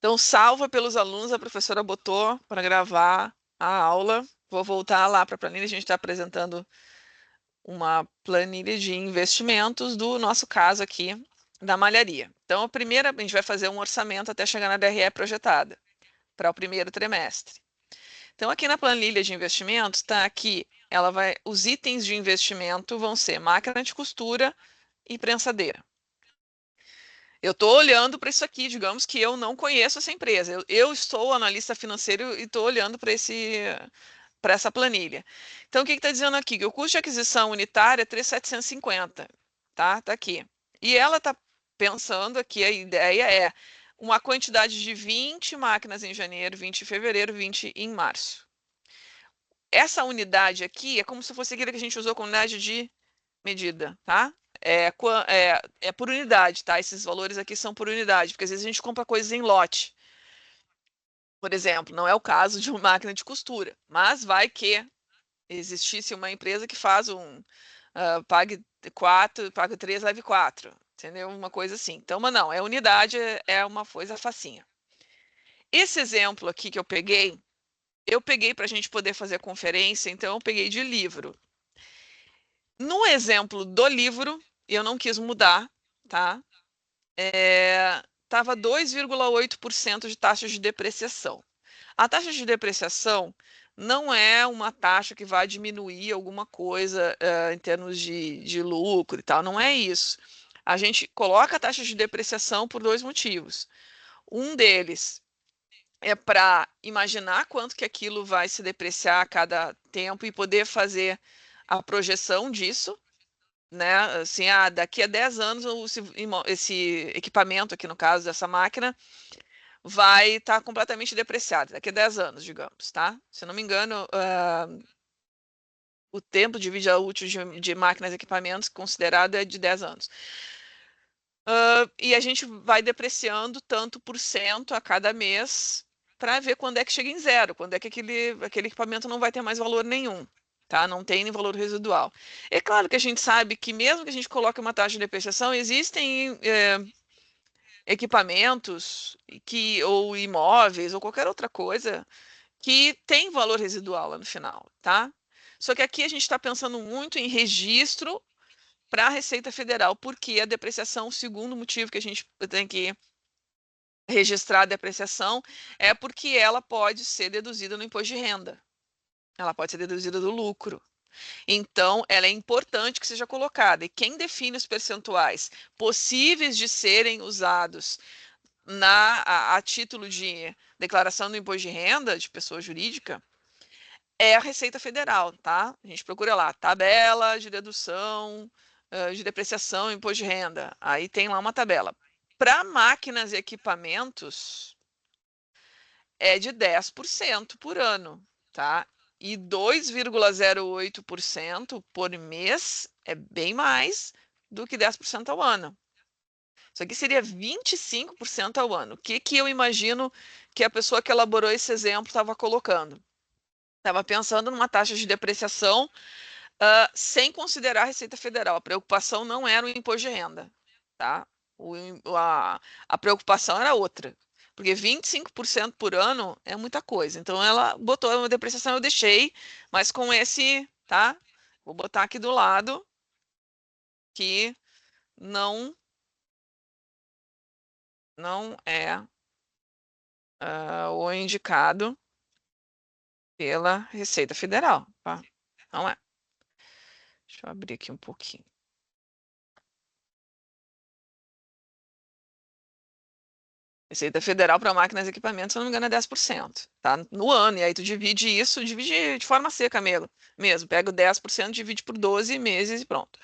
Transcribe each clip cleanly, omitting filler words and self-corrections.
Então, salva pelos alunos, a professora botou para gravar a aula. Vou voltar lá para a planilha, a gente está apresentando uma planilha de investimentos do nosso caso aqui da malharia. Então, a primeira, a gente vai fazer um orçamento até chegar na DRE projetada para o primeiro trimestre. Então, aqui na planilha de investimentos, está aqui, os itens de investimento vão ser máquina de costura e prensadeira. Eu estou olhando para isso aqui, digamos que eu não conheço essa empresa. Eu sou analista financeiro e estou olhando para essa planilha. Então, o que está dizendo aqui? Que o custo de aquisição unitária é 3.750, tá? Tá aqui. E ela está pensando aqui, a ideia é uma quantidade de 20 máquinas em janeiro, 20 em fevereiro, 20 em março. Essa unidade aqui é como se fosse aquilo que a gente usou como unidade de medida, tá? É por unidade, tá? Esses valores aqui são por unidade, porque às vezes a gente compra coisas em lote. Por exemplo, não é o caso de uma máquina de costura, mas vai que existisse uma empresa que faz pague 4, pague 3, leve 4, entendeu? Uma coisa assim. Então, mas não, unidade, é uma coisa facinha. Esse exemplo aqui que eu peguei para a gente poder fazer a conferência, então eu peguei de livro. No exemplo do livro, eu não quis mudar, tá? Estava 2,8% de taxa de depreciação. A taxa de depreciação não é uma taxa que vai diminuir alguma coisa em termos de lucro e tal, não é isso. A gente coloca a taxa de depreciação por dois motivos. Um deles é para imaginar quanto que aquilo vai se depreciar a cada tempo e poder fazer a projeção disso, né? Assim, daqui a 10 anos esse equipamento aqui, no caso dessa máquina, vai estar completamente depreciado, daqui a 10 anos, digamos, tá? Se eu não me engano, o tempo de vida útil de máquinas e equipamentos considerado é de 10 anos. E a gente vai depreciando tanto por cento a cada mês para ver quando é que chega em zero, quando é que aquele equipamento não vai ter mais valor nenhum, tá? Não tem nem valor residual. É claro que a gente sabe que mesmo que a gente coloque uma taxa de depreciação, existem equipamentos ou imóveis ou qualquer outra coisa que tem valor residual lá no final, tá? Só que aqui a gente está pensando muito em registro para a Receita Federal, porque a depreciação, o segundo motivo que a gente tem que registrar a depreciação é porque ela pode ser deduzida no imposto de renda. Ela pode ser deduzida do lucro. Então, ela é importante que seja colocada. E quem define os percentuais possíveis de serem usados a título de declaração do imposto de renda de pessoa jurídica é a Receita Federal, tá? A gente procura lá, tabela de dedução de depreciação e imposto de renda. Aí tem lá uma tabela. Para máquinas e equipamentos, é de 10% por ano, tá? E 2,08% por mês é bem mais do que 10% ao ano. Isso aqui seria 25% ao ano. O que eu imagino que a pessoa que elaborou esse exemplo estava colocando? Estava pensando numa taxa de depreciação sem considerar a Receita Federal. A preocupação não era o imposto de renda, tá? A preocupação era outra. Porque 25% por ano é muita coisa. Então, ela botou uma depreciação, eu deixei, mas com esse, tá? Vou botar aqui do lado que não, não é o indicado pela Receita Federal, tá? Não é. Deixa eu abrir aqui um pouquinho. Receita Federal para máquinas e equipamentos, se não me engano, é 10%, tá? No ano. E aí tu divide isso, divide de forma seca mesmo. Pega o 10%, divide por 12 meses e pronto.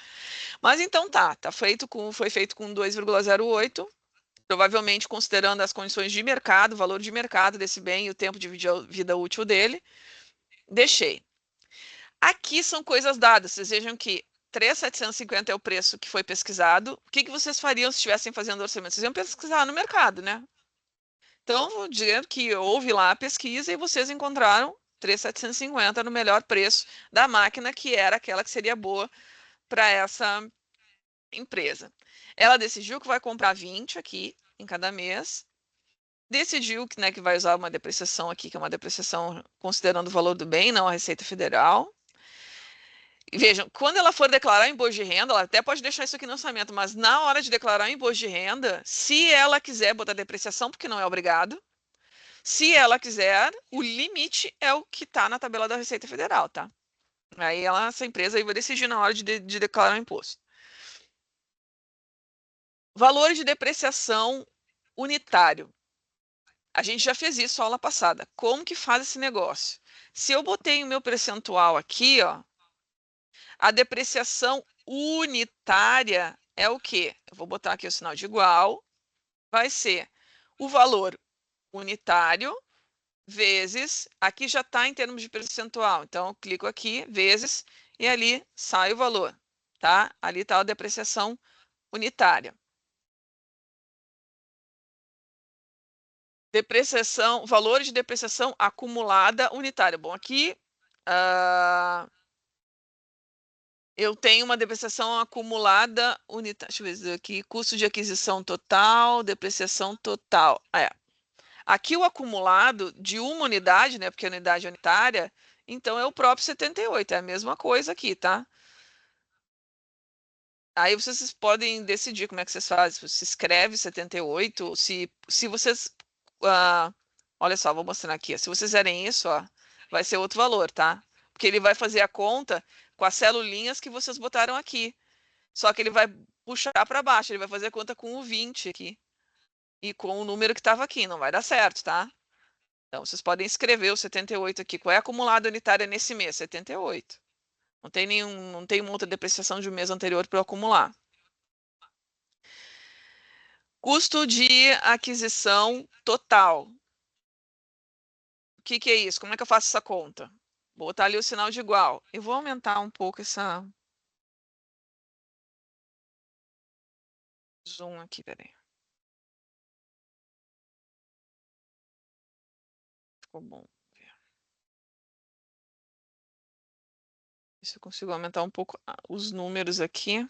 Mas então foi feito com 2,08, provavelmente considerando as condições de mercado, o valor de mercado desse bem e o tempo de vida útil dele. Deixei. Aqui são coisas dadas. Vocês vejam que 3.750 é o preço que foi pesquisado. O que vocês fariam se estivessem fazendo orçamento? Vocês iam pesquisar no mercado, né? Então, vou dizer que houve lá a pesquisa e vocês encontraram 3.750 no melhor preço da máquina, que era aquela que seria boa para essa empresa. Ela decidiu que vai comprar 20 aqui em cada mês, decidiu que, né, que vai usar uma depreciação aqui, que é uma depreciação considerando o valor do bem, não a Receita Federal. E vejam, quando ela for declarar imposto de renda, ela até pode deixar isso aqui no orçamento, mas na hora de declarar imposto de renda, se ela quiser botar depreciação, porque não é obrigado, se ela quiser, o limite é o que está na tabela da Receita Federal, tá? Aí essa empresa aí vai decidir na hora de declarar o imposto. Valor de depreciação unitário. A gente já fez isso aula passada. Como que faz esse negócio? Se eu botei o meu percentual aqui, ó, a depreciação unitária é o quê? Eu vou botar aqui o sinal de igual. Vai ser o valor unitário vezes, aqui já está em termos de percentual, então eu clico aqui, vezes, e ali sai o valor, tá? Ali está a depreciação unitária. Depreciação, valor de depreciação acumulada unitária. Bom, aqui eu tenho uma depreciação acumulada unitária. Deixa eu ver aqui, custo de aquisição total, depreciação total. Aqui o acumulado de uma unidade, né? Porque a unidade é unitária, então é o próprio 78, é a mesma coisa aqui, tá? Aí vocês podem decidir como é que vocês fazem. Se escreve 78, se vocês. Olha só, vou mostrar aqui. Se vocês fizerem isso, ó, vai ser outro valor, tá? Porque ele vai fazer a conta com as celulinhas que vocês botaram aqui. Só que ele vai puxar para baixo, ele vai fazer a conta com o 20 aqui. E com o número que estava aqui. Não vai dar certo, tá? Então, vocês podem escrever o 78 aqui. Qual é a acumulada unitária nesse mês? 78. Não tem uma outra depreciação de um mês anterior para eu acumular. Custo de aquisição total. O que é isso? Como é que eu faço essa conta? Vou botar ali o sinal de igual. Eu vou aumentar um pouco essa zoom aqui, peraí. Ficou bom. Se eu consigo aumentar um pouco os números aqui.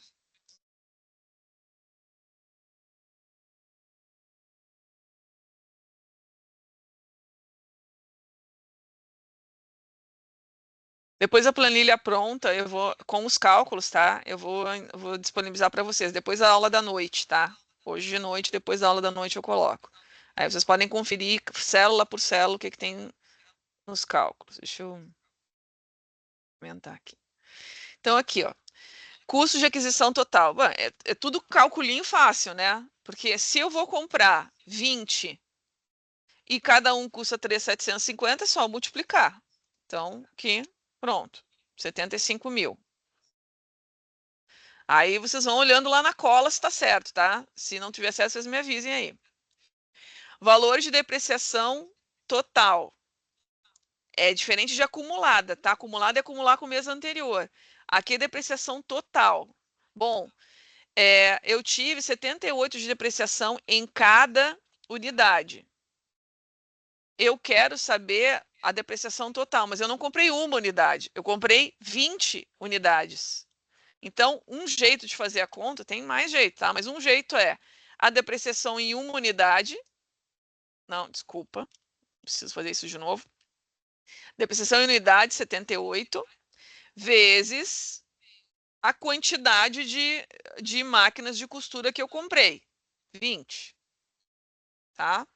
Depois a planilha pronta, eu vou com os cálculos, tá? Eu vou disponibilizar para vocês depois da aula da noite, tá? Hoje de noite, depois da aula da noite eu coloco. Aí vocês podem conferir célula por célula o que tem nos cálculos. Deixa eu aumentar aqui. Então aqui, ó, custo de aquisição total. Bom, é tudo calculinho fácil, né? Porque se eu vou comprar 20 e cada um custa 3.750, é só multiplicar. Então, aqui, pronto, 75 mil. Aí vocês vão olhando lá na cola se está certo, tá? Se não tiver certo, vocês me avisem aí. Valor de depreciação total. É diferente de acumulada, tá? Acumulada é acumular com o mês anterior. Aqui é depreciação total. Bom, eu tive 78 de depreciação em cada unidade. Eu quero saber a depreciação total, mas eu não comprei uma unidade, eu comprei 20 unidades. Então, um jeito de fazer a conta, tem mais jeito, tá? Mas um jeito é a depreciação em uma unidade. Não, desculpa, preciso fazer isso de novo. Depreciação em unidade, 78, vezes a quantidade de máquinas de costura que eu comprei, 20. Tá?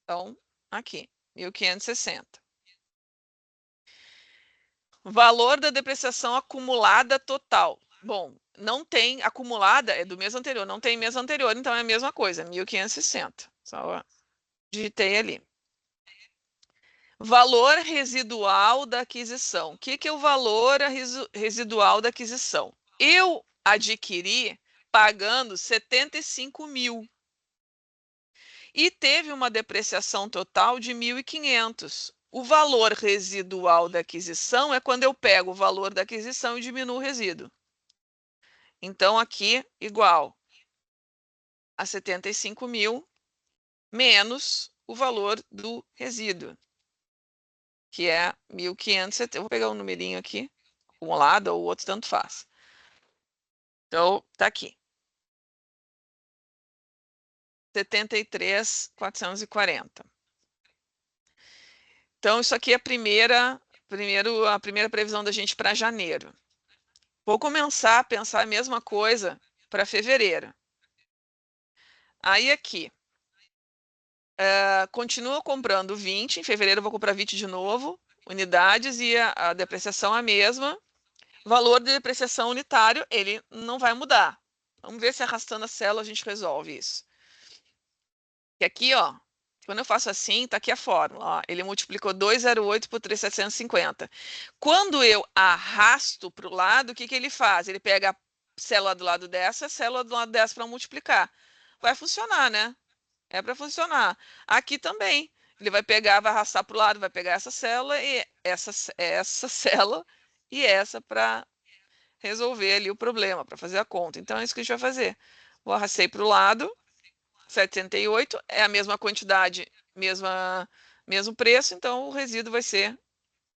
Então, aqui, 1.560. Valor da depreciação acumulada total. Bom, não tem acumulada, é do mês anterior, não tem mês anterior, então é a mesma coisa, 1.560. Só digitei ali. Valor residual da aquisição. O que é o valor residual da aquisição? Eu adquiri pagando 75 mil. E teve uma depreciação total de 1.500. O valor residual da aquisição é quando eu pego o valor da aquisição e diminuo o resíduo. Então, aqui, igual a 75 mil menos o valor do resíduo, que é 1.570. Eu vou pegar um numerinho aqui, um lado ou o outro, tanto faz. Então, tá aqui. 73.440. Então, isso aqui é a primeira previsão da gente para janeiro. Vou começar a pensar a mesma coisa para fevereiro. Aí aqui, continua comprando 20, em fevereiro eu vou comprar 20 de novo, unidades, e a depreciação é a mesma. Valor de depreciação unitário, ele não vai mudar. Vamos ver se arrastando a célula a gente resolve isso. E aqui, ó, quando eu faço assim, tá aqui a fórmula. Ó, ele multiplicou 208 por 3.750. Quando eu arrasto para o lado, o que, que ele faz? Ele pega a célula do lado dessa, a célula do lado dessa para multiplicar. Vai funcionar, né? É para funcionar. Aqui também. Ele vai pegar, vai arrastar para o lado, vai pegar essa célula e essa célula e essa para resolver ali o problema, para fazer a conta. Então é isso que a gente vai fazer. Vou arrastei para o lado, 78 é a mesma quantidade, mesmo preço, então o resíduo vai ser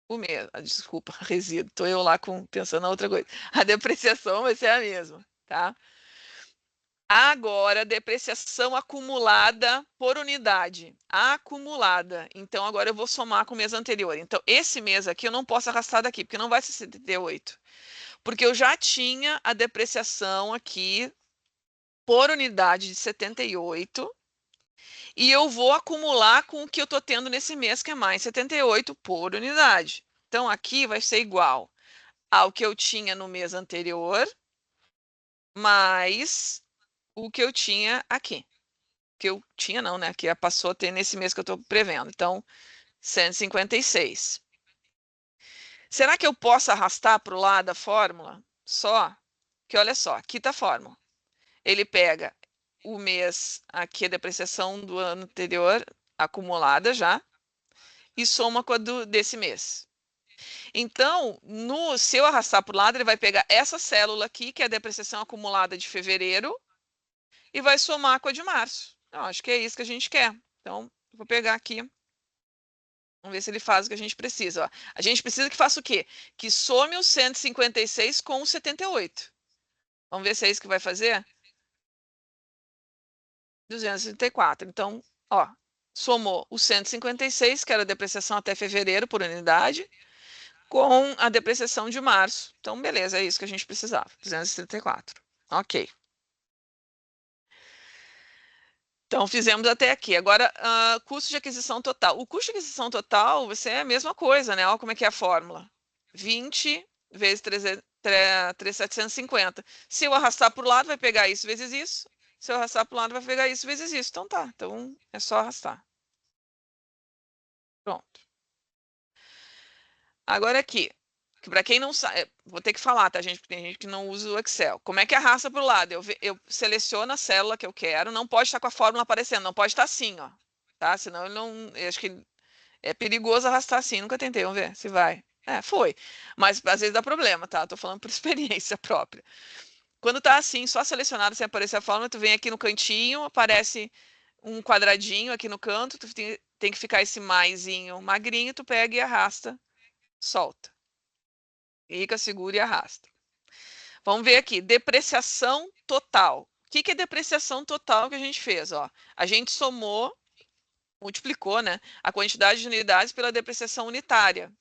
o mesmo. Desculpa, resíduo. Estou eu lá pensando na outra coisa. A depreciação vai ser a mesma, tá? Agora, depreciação acumulada por unidade. Acumulada. Então, agora eu vou somar com o mês anterior. Então, esse mês aqui eu não posso arrastar daqui, porque não vai ser 78. Porque eu já tinha a depreciação aqui por unidade de 78. E eu vou acumular com o que eu estou tendo nesse mês, que é mais 78 por unidade. Então, aqui vai ser igual ao que eu tinha no mês anterior, mais o que eu tinha aqui. Que eu tinha não, né? Que passou a ter nesse mês que eu estou prevendo. Então, 156. Será que eu posso arrastar para o lado a fórmula? Só que olha só, aqui está a fórmula. Ele pega o mês, aqui a depreciação do ano anterior, acumulada já, e soma com a desse mês. Então, se eu arrastar para o lado, ele vai pegar essa célula aqui, que é a depreciação acumulada de fevereiro, e vai somar com a de março. Eu acho que é isso que a gente quer. Então, vou pegar aqui. Vamos ver se ele faz o que a gente precisa. Ó. A gente precisa que faça o quê? Que some o 156 com o 78. Vamos ver se é isso que vai fazer? 234. Então, ó, somou o 156, que era a depreciação até fevereiro por unidade, com a depreciação de março. Então, beleza, é isso que a gente precisava. 234. Ok. Então, fizemos até aqui. Agora, custo de aquisição total. O custo de aquisição total, você é a mesma coisa, né? Olha como é que é a fórmula. 20 vezes 3.750. Se eu arrastar para o lado, vai pegar isso vezes isso. Se eu arrastar para o lado, vai pegar isso vezes isso. Então, tá. Então, é só arrastar. Pronto. Agora aqui, que para quem não sabe, vou ter que falar, tá, gente? Porque tem gente que não usa o Excel. Como é que arrasta para o lado? Eu seleciono a célula que eu quero, não pode estar com a fórmula aparecendo, não pode estar assim, ó. Tá? Senão eu não. Eu acho que é perigoso arrastar assim. Nunca tentei, vamos ver se vai. É, foi. Mas às vezes dá problema, tá? Tô falando por experiência própria. Quando tá assim, só selecionado sem aparecer a fórmula, tu vem aqui no cantinho, aparece um quadradinho aqui no canto, tu tem que ficar esse maisinho magrinho, tu pega e arrasta, solta. Clica, segura e arrasta. Vamos ver aqui, depreciação total. O que é depreciação total que a gente fez? Ó, a gente somou, multiplicou, né, a quantidade de unidades pela depreciação unitária.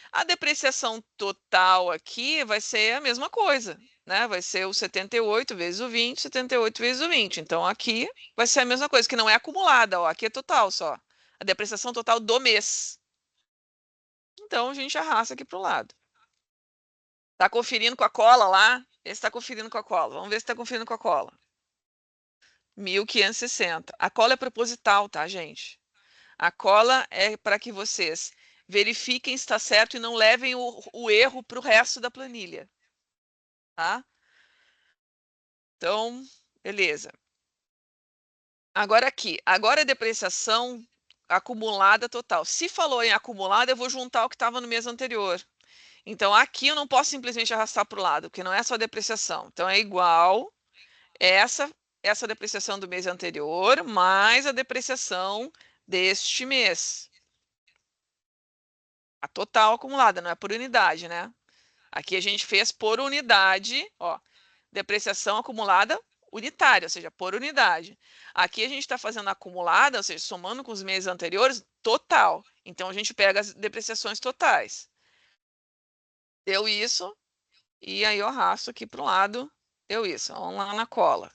A depreciação total aqui vai ser a mesma coisa, né? Vai ser o 78 vezes o 20, 78 vezes o 20. Então, aqui vai ser a mesma coisa, que não é acumulada, ó. Aqui é total só. A depreciação total do mês. Então, a gente arrasta aqui para o lado. Tá conferindo com a cola lá? Esse está conferindo com a cola. Vamos ver se está conferindo com a cola. 1.560. A cola é proposital, tá, gente? A cola é para que vocês verifiquem se está certo e não levem o erro para o resto da planilha. Tá? Então, beleza. Agora aqui, agora é depreciação acumulada total. Se falou em acumulada, eu vou juntar o que estava no mês anterior. Então, aqui eu não posso simplesmente arrastar para o lado, porque não é só depreciação. Então, é igual essa depreciação do mês anterior, mais a depreciação deste mês. A total acumulada, não é por unidade, né? Aqui a gente fez por unidade, ó, depreciação acumulada unitária, ou seja, por unidade. Aqui a gente está fazendo acumulada, ou seja, somando com os meses anteriores, total. Então, a gente pega as depreciações totais. Deu isso, e aí eu arrasto aqui para o lado, deu isso. Vamos lá na cola.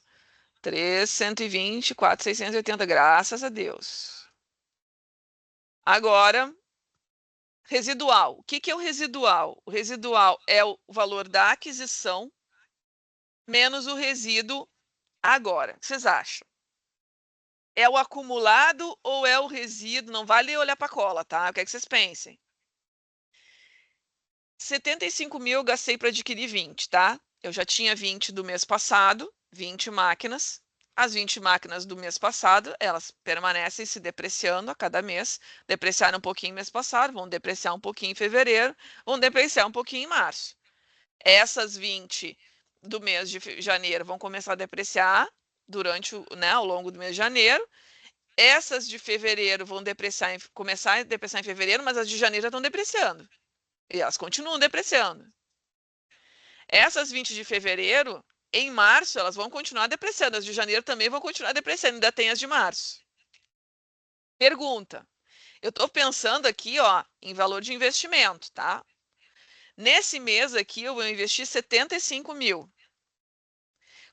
3.120, 4.680, graças a Deus. Agora, residual. O que que é o residual? O residual é o valor da aquisição menos o resíduo agora. O que vocês acham? É o acumulado ou é o resíduo? Não vale olhar para a cola, tá? Eu quero que vocês pensem. 75 mil eu gastei para adquirir 20, tá? Eu já tinha 20 do mês passado, 20 máquinas. As 20 máquinas do mês passado, elas permanecem se depreciando a cada mês. Depreciaram um pouquinho no mês passado, vão depreciar um pouquinho em fevereiro, vão depreciar um pouquinho em março. Essas 20 do mês de janeiro vão começar a depreciar durante ao longo do mês de janeiro. Essas de fevereiro vão começar a depreciar em fevereiro, mas as de janeiro já estão depreciando. E elas continuam depreciando. Essas 20 de fevereiro, em março, elas vão continuar depreciando. As de janeiro também vão continuar depreciando. Ainda tem as de março. Pergunta. Eu estou pensando aqui, ó, em valor de investimento, tá? Nesse mês aqui, eu vou investir 75 mil.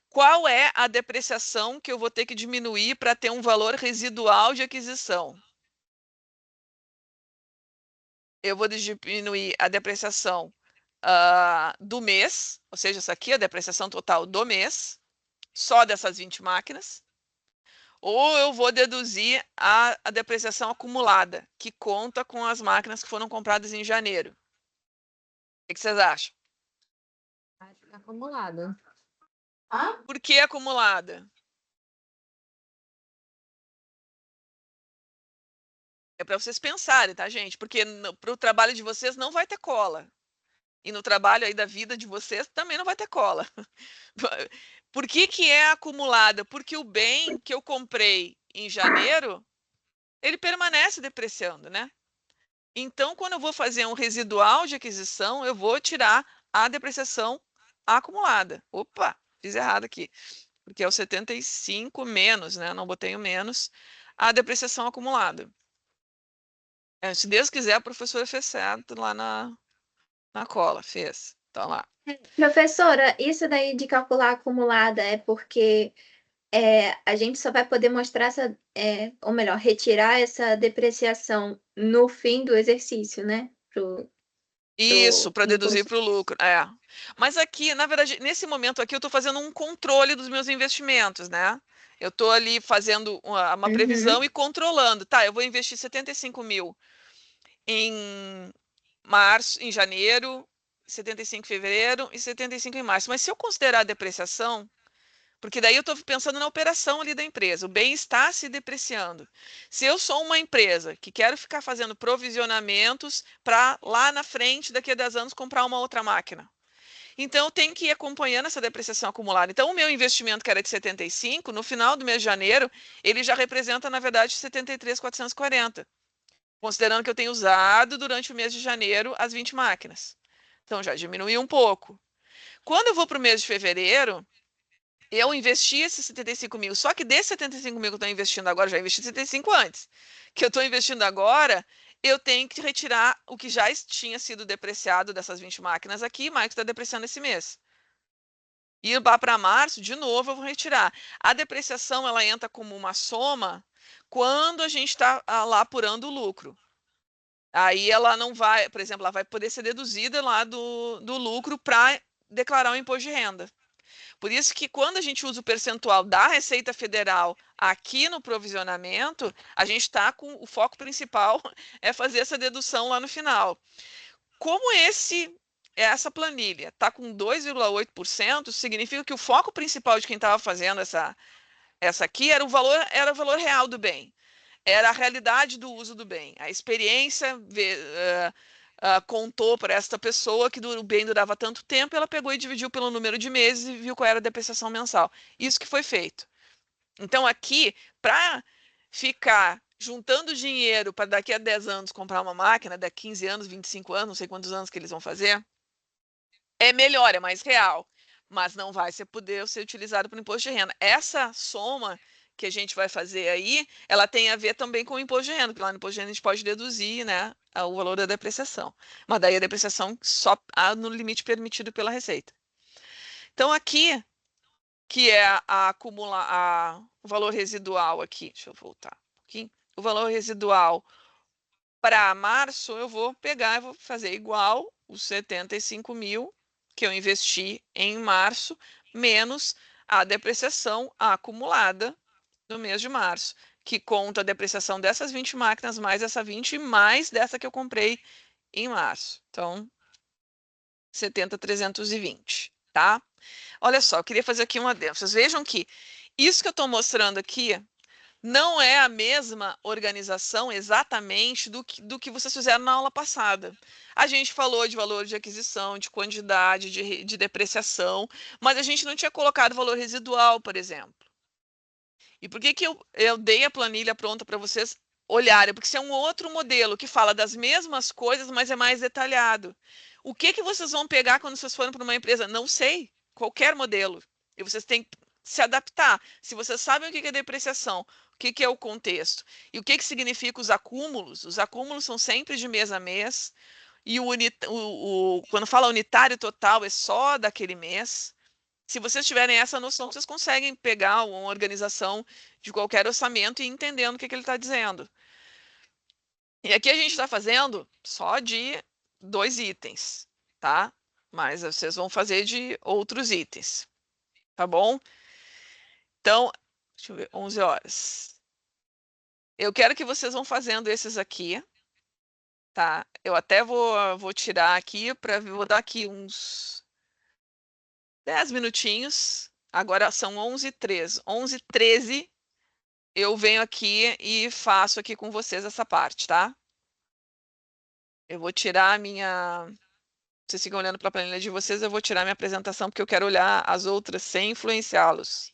Qual é a depreciação que eu vou ter que diminuir para ter um valor residual de aquisição? Eu vou diminuir a depreciação do mês, ou seja, essa aqui é a depreciação total do mês, só dessas 20 máquinas, ou eu vou deduzir a depreciação acumulada, que conta com as máquinas que foram compradas em janeiro. O que vocês acham? Acho que é acumulado. Por que acumulada? É para vocês pensarem, tá, gente? Porque para o trabalho de vocês não vai ter cola. E no trabalho aí da vida de vocês também não vai ter cola. Por que que é acumulada? Porque o bem que eu comprei em janeiro, ele permanece depreciando, né? Então, quando eu vou fazer um residual de aquisição, eu vou tirar a depreciação acumulada. Opa, fiz errado aqui. Porque é o 75 menos, né? Não botei o menos, a depreciação acumulada. Se Deus quiser, a professora fez certo lá na cola, fez. Então lá. Professora, isso daí de calcular acumulada é porque a gente só vai poder mostrar essa, ou melhor, retirar essa depreciação no fim do exercício, né? Isso, para deduzir Imposto. para o lucro. É. Mas aqui, na verdade, nesse momento aqui, eu estou fazendo um controle dos meus investimentos, né? Eu estou ali fazendo uma previsão Uhum. e controlando. Tá, eu vou investir 75 mil em março, em janeiro, 75 em fevereiro e 75 em março. Mas se eu considerar a depreciação, porque daí eu estou pensando na operação ali da empresa, o bem está se depreciando. Se eu sou uma empresa que quero ficar fazendo provisionamentos para lá na frente, daqui a 10 anos, comprar uma outra máquina. Então, eu tenho que ir acompanhando essa depreciação acumulada. Então, o meu investimento, que era de 75, no final do mês de janeiro, ele já representa, na verdade, 73.440, considerando que eu tenho usado durante o mês de janeiro as 20 máquinas. Então, já diminuiu um pouco. Quando eu vou para o mês de fevereiro, eu investi esses 75 mil, só que desses 75 mil que eu estou investindo agora, já investi 75 antes, que eu estou investindo agora, eu tenho que retirar o que já tinha sido depreciado dessas 20 máquinas aqui, mais que está depreciando esse mês. E lá para março, de novo, eu vou retirar. A depreciação, ela entra como uma soma quando a gente está lá apurando o lucro. Aí ela não vai, por exemplo, ela vai poder ser deduzida lá do lucro para declarar o imposto de renda. Por isso que quando a gente usa o percentual da Receita Federal aqui no provisionamento, a gente está com o foco principal é fazer essa dedução lá no final. Como essa planilha está com 2,8%, significa que o foco principal de quem estava fazendo essa aqui era o valor real do bem. Era a realidade do uso do bem. A experiência contou para esta pessoa que o bem durava tanto tempo, ela pegou e dividiu pelo número de meses e viu qual era a depreciação mensal. Isso que foi feito. Então, aqui, para ficar juntando dinheiro para daqui a 10 anos comprar uma máquina, daqui a 15 anos, 25 anos, não sei quantos anos que eles vão fazer, é melhor, é mais real. mas não vai poder ser utilizado para o imposto de renda. Essa soma que a gente vai fazer aí, ela tem a ver também com o imposto de renda, porque lá no imposto de renda a gente pode deduzir, né, o valor da depreciação. Mas daí a depreciação só no limite permitido pela Receita. Então aqui, que é o valor residual aqui, deixa eu voltar um pouquinho. O valor residual para março, eu vou pegar e vou fazer igual os 75 mil que eu investi em março, menos a depreciação acumulada no mês de março, que conta a depreciação dessas 20 máquinas, mais essa 20, mais dessa que eu comprei em março. Então, 70.320, tá? Olha só, eu queria fazer aqui uma adendo. Vocês vejam que isso que eu estou mostrando aqui não é a mesma organização exatamente do que vocês fizeram na aula passada. A gente falou de valor de aquisição, de quantidade, de depreciação, mas a gente não tinha colocado valor residual, por exemplo. E por que eu dei a planilha pronta para vocês olharem? Porque isso é um outro modelo que fala das mesmas coisas, mas é mais detalhado. O que vocês vão pegar quando vocês forem para uma empresa? Não sei. Qualquer modelo. E vocês têm que se adaptar. Se vocês sabem o que é depreciação, o que é o contexto e o que significa os acúmulos são sempre de mês a mês. E quando fala unitário total, é só daquele mês. Se vocês tiverem essa noção, vocês conseguem pegar uma organização de qualquer orçamento e entendendo o que ele está dizendo. E aqui a gente está fazendo só de 2 itens, tá? Mas vocês vão fazer de outros itens, tá bom? Então, deixa eu ver, 11 horas. Eu quero que vocês vão fazendo esses aqui, tá? Eu até vou tirar aqui, vou dar aqui uns 10 minutinhos. Agora são 11h13. 11h13 eu venho aqui e faço aqui com vocês essa parte, tá? Eu vou tirar a minha. Vocês ficam olhando para a planilha de vocês, eu vou tirar minha apresentação, porque eu quero olhar as outras sem influenciá-los.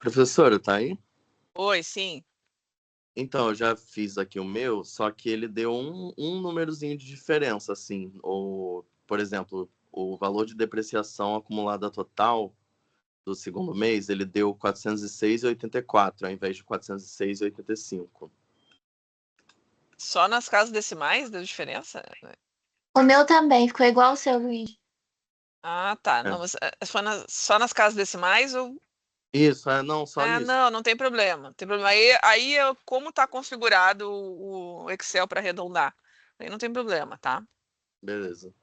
Professora, tá aí? Oi, sim. Então, eu já fiz aqui o meu, só que ele deu um númerozinho de diferença, assim. Por exemplo, o valor de depreciação acumulada total do segundo mês, ele deu 406,84, ao invés de 406,85. Só nas casas decimais deu diferença? O meu também ficou igual o seu, Luiz. Ah, tá. É. Não, mas só nas casas decimais ou... Isso, não, só Ah, nisso. não, não tem problema. Não tem problema. Aí como está configurado o Excel para arredondar. Aí não tem problema, tá? Beleza.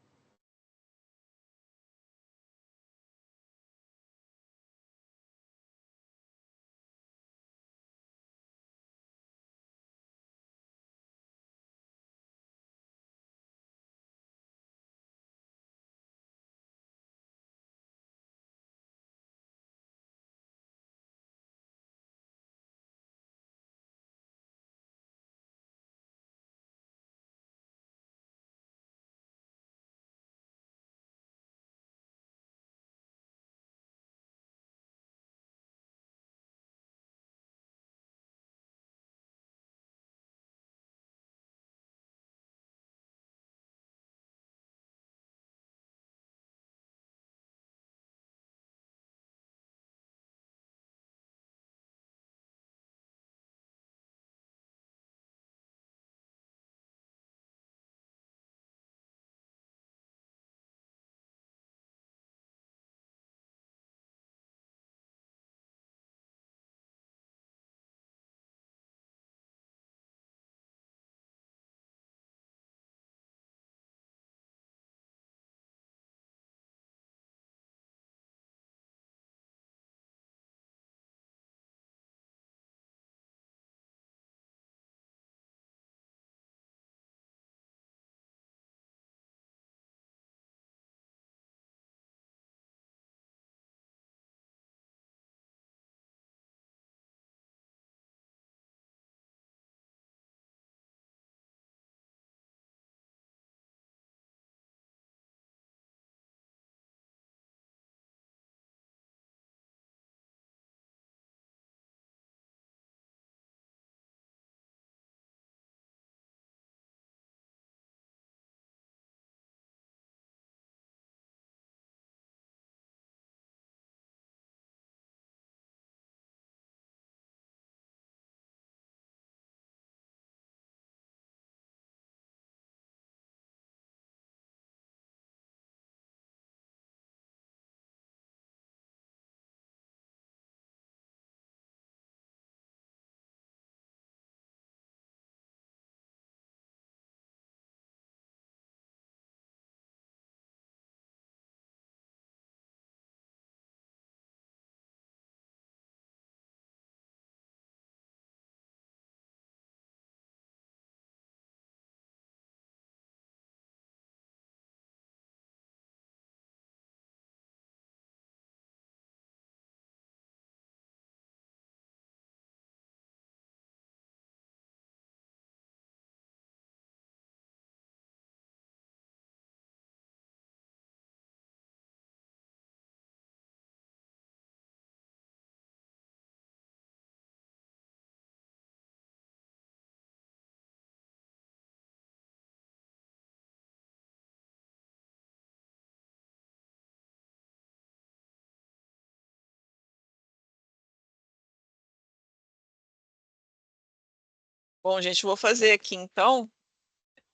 Bom, gente, vou fazer aqui então.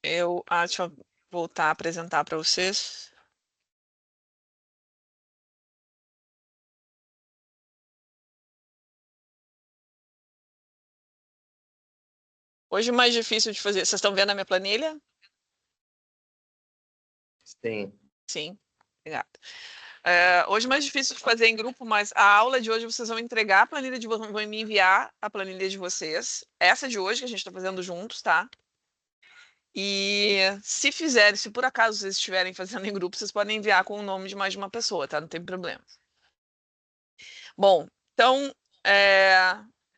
Deixa eu voltar a apresentar para vocês. Hoje o mais difícil de fazer. Vocês estão vendo a minha planilha? Sim. Sim. Obrigada. Hoje é mais difícil de fazer em grupo, mas a aula de hoje vocês vão entregar a planilha de vocês, vão me enviar a planilha de vocês. Essa de hoje que a gente está fazendo juntos, tá? E se por acaso vocês estiverem fazendo em grupo, vocês podem enviar com o nome de mais de uma pessoa, tá? Não tem problema. Bom, então,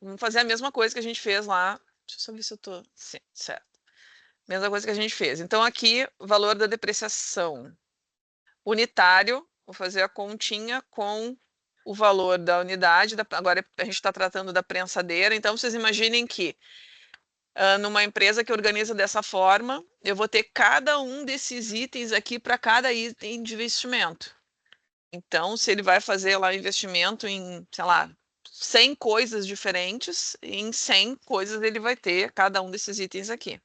vamos fazer a mesma coisa que a gente fez lá. Deixa eu só ver se eu tô... Sim, certo. Mesma coisa que a gente fez. Então, aqui, valor da depreciação unitário, vou fazer a continha com o valor da unidade, agora a gente está tratando da prensadeira, então vocês imaginem que numa empresa que organiza dessa forma, eu vou ter cada um desses itens aqui para cada item de investimento. Então, se ele vai fazer lá investimento em, sei lá, 100 coisas diferentes, em 100 coisas ele vai ter cada um desses itens aqui.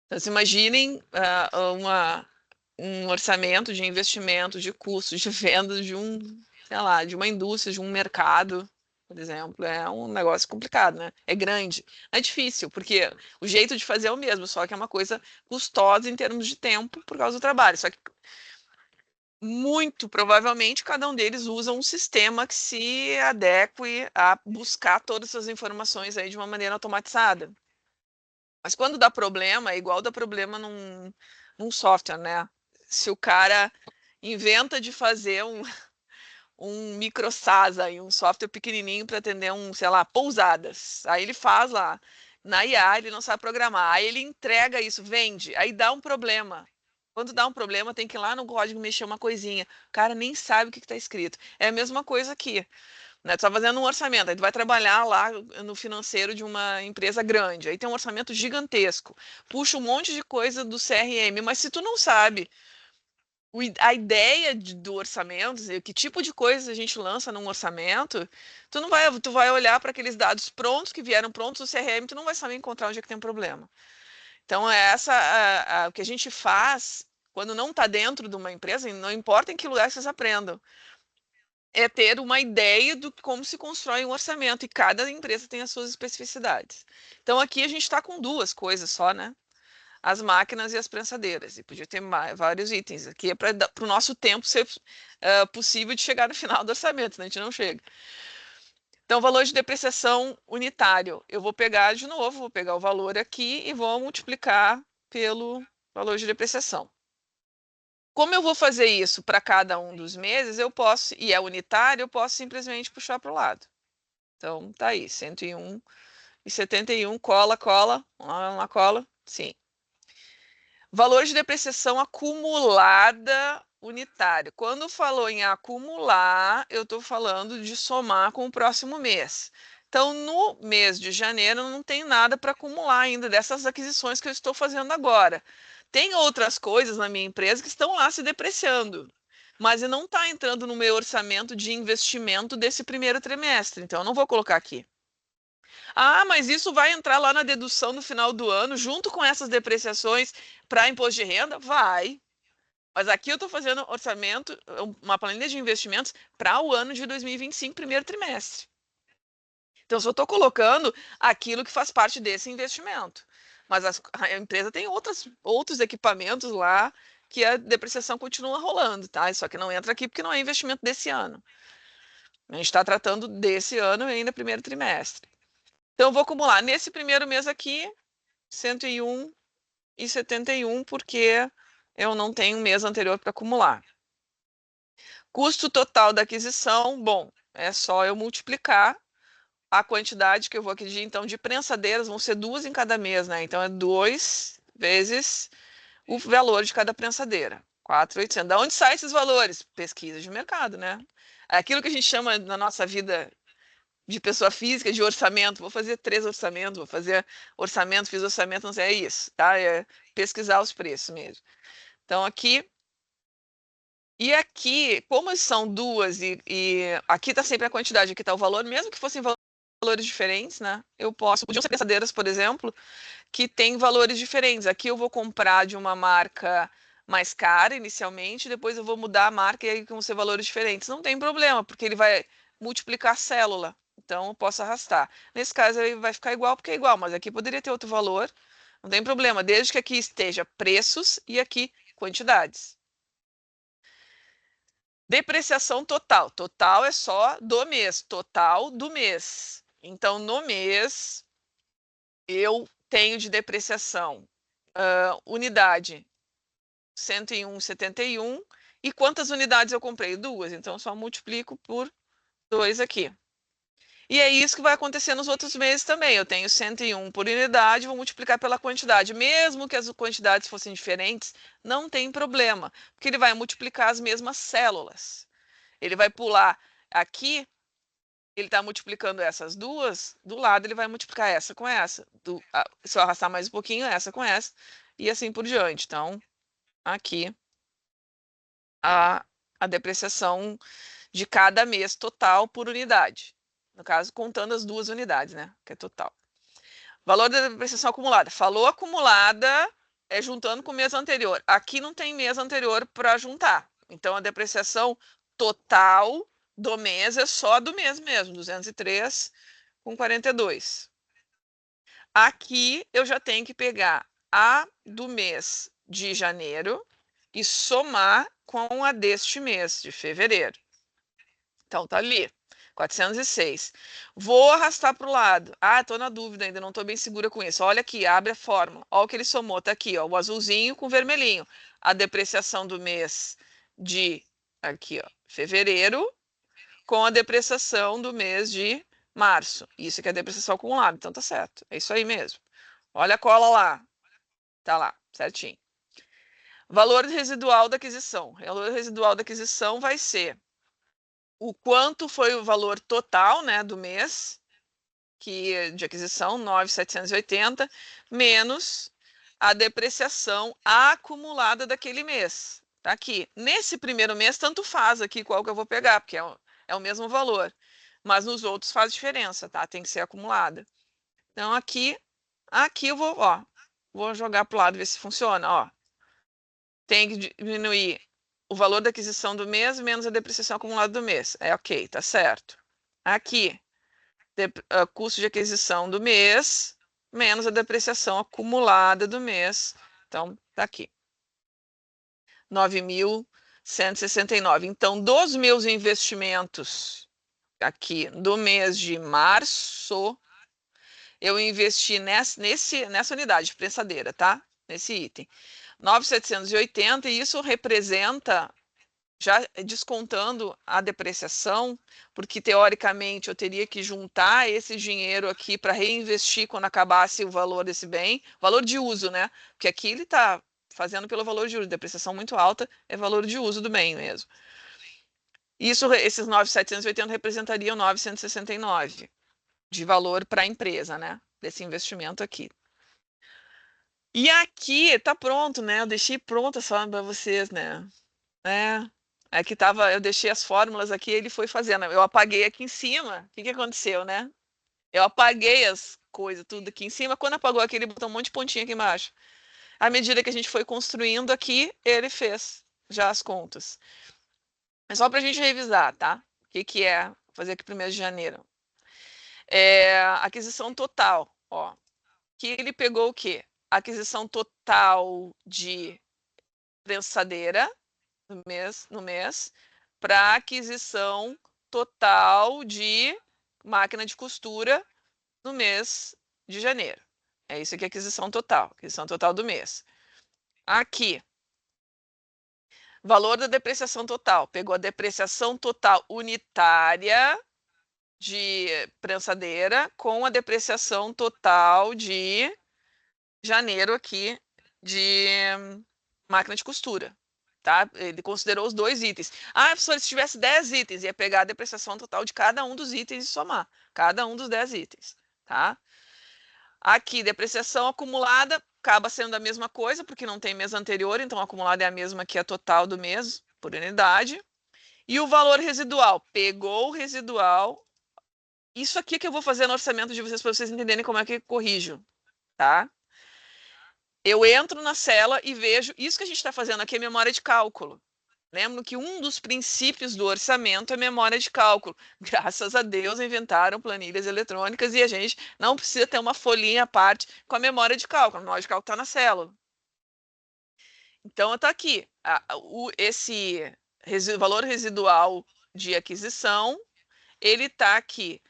Então, se imaginem um orçamento de investimento, de custos, de vendas de sei lá, de uma indústria, de um mercado, por exemplo, é um negócio complicado, né? É grande. É difícil, porque o jeito de fazer é o mesmo, só que é uma coisa custosa em termos de tempo por causa do trabalho. Só que muito provavelmente cada um deles usa um sistema que se adeque a buscar todas essas informações aí de uma maneira automatizada. Mas quando dá problema, é igual dá problema num software, né? Se o cara inventa de fazer um micro SaaS aí, um software pequenininho para atender sei lá, pousadas. Aí ele faz lá, na IA, ele não sabe programar. Aí ele entrega isso, vende, aí dá um problema. Quando dá um problema, tem que ir lá no código mexer uma coisinha. O cara nem sabe o que está escrito. É a mesma coisa aqui. Né? Tu está fazendo um orçamento, aí tu vai trabalhar lá no financeiro de uma empresa grande. Aí tem um orçamento gigantesco. Puxa um monte de coisa do CRM, mas se tu não sabe a ideia do orçamento, que tipo de coisa a gente lança num orçamento, tu vai olhar para aqueles dados prontos, que vieram prontos do CRM, tu não vai saber encontrar onde é que tem um problema. Então, é o que a gente faz quando não está dentro de uma empresa, não importa em que lugar vocês aprendam, é ter uma ideia de como se constrói um orçamento, e cada empresa tem as suas especificidades. Então, aqui a gente está com duas coisas só, né? As máquinas e as prensadeiras, e podia ter vários itens. Aqui é para o nosso tempo ser possível de chegar no final do orçamento, senão a gente não chega. Então, valor de depreciação unitário. Eu vou pegar de novo, vou pegar o valor aqui e vou multiplicar pelo valor de depreciação. Como eu vou fazer isso para cada um dos meses, eu posso, e é unitário, eu posso simplesmente puxar para o lado. Então, tá aí, 101,71, cola, uma cola, sim. Valor de depreciação acumulada unitário. Quando falou em acumular, eu estou falando de somar com o próximo mês. Então, no mês de janeiro, não tem nada para acumular ainda dessas aquisições que eu estou fazendo agora. Tem outras coisas na minha empresa que estão lá se depreciando, mas não está entrando no meu orçamento de investimento desse primeiro trimestre. Então, eu não vou colocar aqui. Ah, mas isso vai entrar lá na dedução no final do ano, junto com essas depreciações para imposto de renda? Vai. Mas aqui eu estou fazendo orçamento, uma planilha de investimentos para o ano de 2025, primeiro trimestre. Então, só estou colocando aquilo que faz parte desse investimento. Mas a empresa tem outros equipamentos lá que a depreciação continua rolando, tá? Só que não entra aqui porque não é investimento desse ano. A gente está tratando desse ano ainda, primeiro trimestre. Então, eu vou acumular nesse primeiro mês aqui 101,71, porque eu não tenho um mês anterior para acumular. Custo total da aquisição, bom, é só eu multiplicar a quantidade que eu vou aqui, então, de prensadeiras, vão ser 2 em cada mês, né? Então, é 2 vezes o valor de cada prensadeira, 4.800. Da onde saem esses valores? Pesquisa de mercado, né? É aquilo que a gente chama na nossa vida de pessoa física, de orçamento, vou fazer 3 orçamentos, vou fazer orçamento, fiz orçamento, não sei, é isso, tá? É pesquisar os preços mesmo. Então, aqui, e aqui, como são duas, e aqui está sempre a quantidade, aqui está o valor, mesmo que fossem valores diferentes, né? Podiam ser pensadeiras, por exemplo, que tem valores diferentes. Aqui eu vou comprar de uma marca mais cara inicialmente, depois eu vou mudar a marca e aí vão ser valores diferentes. Não tem problema, porque ele vai multiplicar a célula. Então, eu posso arrastar. Nesse caso, ele vai ficar igual porque é igual, mas aqui poderia ter outro valor. Não tem problema, desde que aqui esteja preços e aqui quantidades. Depreciação total. Total é só do mês. Total do mês. Então, no mês, eu tenho de depreciação unidade 101,71. E quantas unidades eu comprei? 2. Então, só multiplico por 2 aqui. E é isso que vai acontecer nos outros meses também. Eu tenho 101 por unidade, vou multiplicar pela quantidade. Mesmo que as quantidades fossem diferentes, não tem problema, porque ele vai multiplicar as mesmas células. Ele vai pular aqui ele está multiplicando essas duas, do lado ele vai multiplicar essa com essa. Se eu arrastar mais um pouquinho, essa com essa, e assim por diante. Então, aqui, a depreciação de cada mês total por unidade. No caso, contando as duas unidades, né? Que é total. Valor da depreciação acumulada. Falou acumulada, é juntando com o mês anterior. Aqui não tem mês anterior para juntar. Então, a depreciação total do mês é só do mês mesmo, 203,42. Aqui eu já tenho que pegar a do mês de janeiro e somar com a deste mês, de fevereiro. Então, tá ali, 406. Vou arrastar para o lado. Ah, tô na dúvida ainda, não tô bem segura com isso. Olha aqui, abre a fórmula. Olha o que ele somou, tá aqui, ó, o azulzinho com o vermelhinho. A depreciação do mês de, aqui, ó, fevereiro, com a depreciação do mês de março. Isso aqui é a depreciação acumulada, então tá certo. É isso aí mesmo. Olha a cola lá. Tá lá, certinho. Valor residual da aquisição. O valor residual da aquisição vai ser o quanto foi o valor total, né, do mês de aquisição, 9.780, menos a depreciação acumulada daquele mês. Tá aqui. Nesse primeiro mês, tanto faz aqui qual que eu vou pegar, porque é o mesmo valor. Mas nos outros faz diferença, tá? Tem que ser acumulada. Então, aqui eu vou jogar para o lado, ver se funciona, ó. Tem que diminuir o valor da aquisição do mês menos a depreciação acumulada do mês. É ok, tá certo. Aqui, custo de aquisição do mês menos a depreciação acumulada do mês. Então, tá aqui. 9.169. Então, dos meus investimentos aqui do mês de março, eu investi nessa unidade prensadeira, tá? Nesse item. 9.780, e isso representa, já descontando a depreciação, porque teoricamente eu teria que juntar esse dinheiro aqui para reinvestir quando acabasse o valor desse bem, valor de uso, né? Porque aqui ele está fazendo pelo valor de uso, depreciação muito alta é valor de uso do bem mesmo. Esses 9.780 representariam 969 de valor para a empresa, né? Desse investimento aqui. E aqui tá pronto, né? Eu deixei pronta só para vocês, né? Aqui tava, eu deixei as fórmulas aqui, ele foi fazendo. Eu apaguei aqui em cima. O que aconteceu, né? Eu apaguei as coisas tudo aqui em cima. Quando apagou aqui, ele botou um monte de pontinha aqui embaixo. À medida que a gente foi construindo aqui, ele fez já as contas. É só para a gente revisar, tá? O que é fazer aqui 1º de janeiro. Aquisição total, ó. Que ele pegou o quê? Aquisição total de prensadeira no mês para aquisição total de máquina de costura no mês de janeiro. É isso aqui, aquisição total do mês. Aqui, valor da depreciação total. Pegou a depreciação total unitária de prensadeira com a depreciação total de janeiro aqui de máquina de costura. Tá? Ele considerou os 2 itens. Ah, professor, se tivesse 10 itens, ia pegar a depreciação total de cada um dos itens e somar. Cada um dos 10 itens. Tá? Aqui, depreciação acumulada, acaba sendo a mesma coisa, porque não tem mês anterior, então a acumulada é a mesma que a total do mês, por unidade. E o valor residual. Pegou o residual. Isso aqui que eu vou fazer no orçamento de vocês, para vocês entenderem como é que eu corrijo. Tá? Eu entro na cela e vejo, isso que a gente está fazendo aqui é memória de cálculo. Lembro que um dos princípios do orçamento é memória de cálculo. Graças a Deus inventaram planilhas eletrônicas e a gente não precisa ter uma folhinha à parte com a memória de cálculo. A memória de cálculo está na célula. Então, está aqui. Esse valor residual de aquisição, ele está aqui.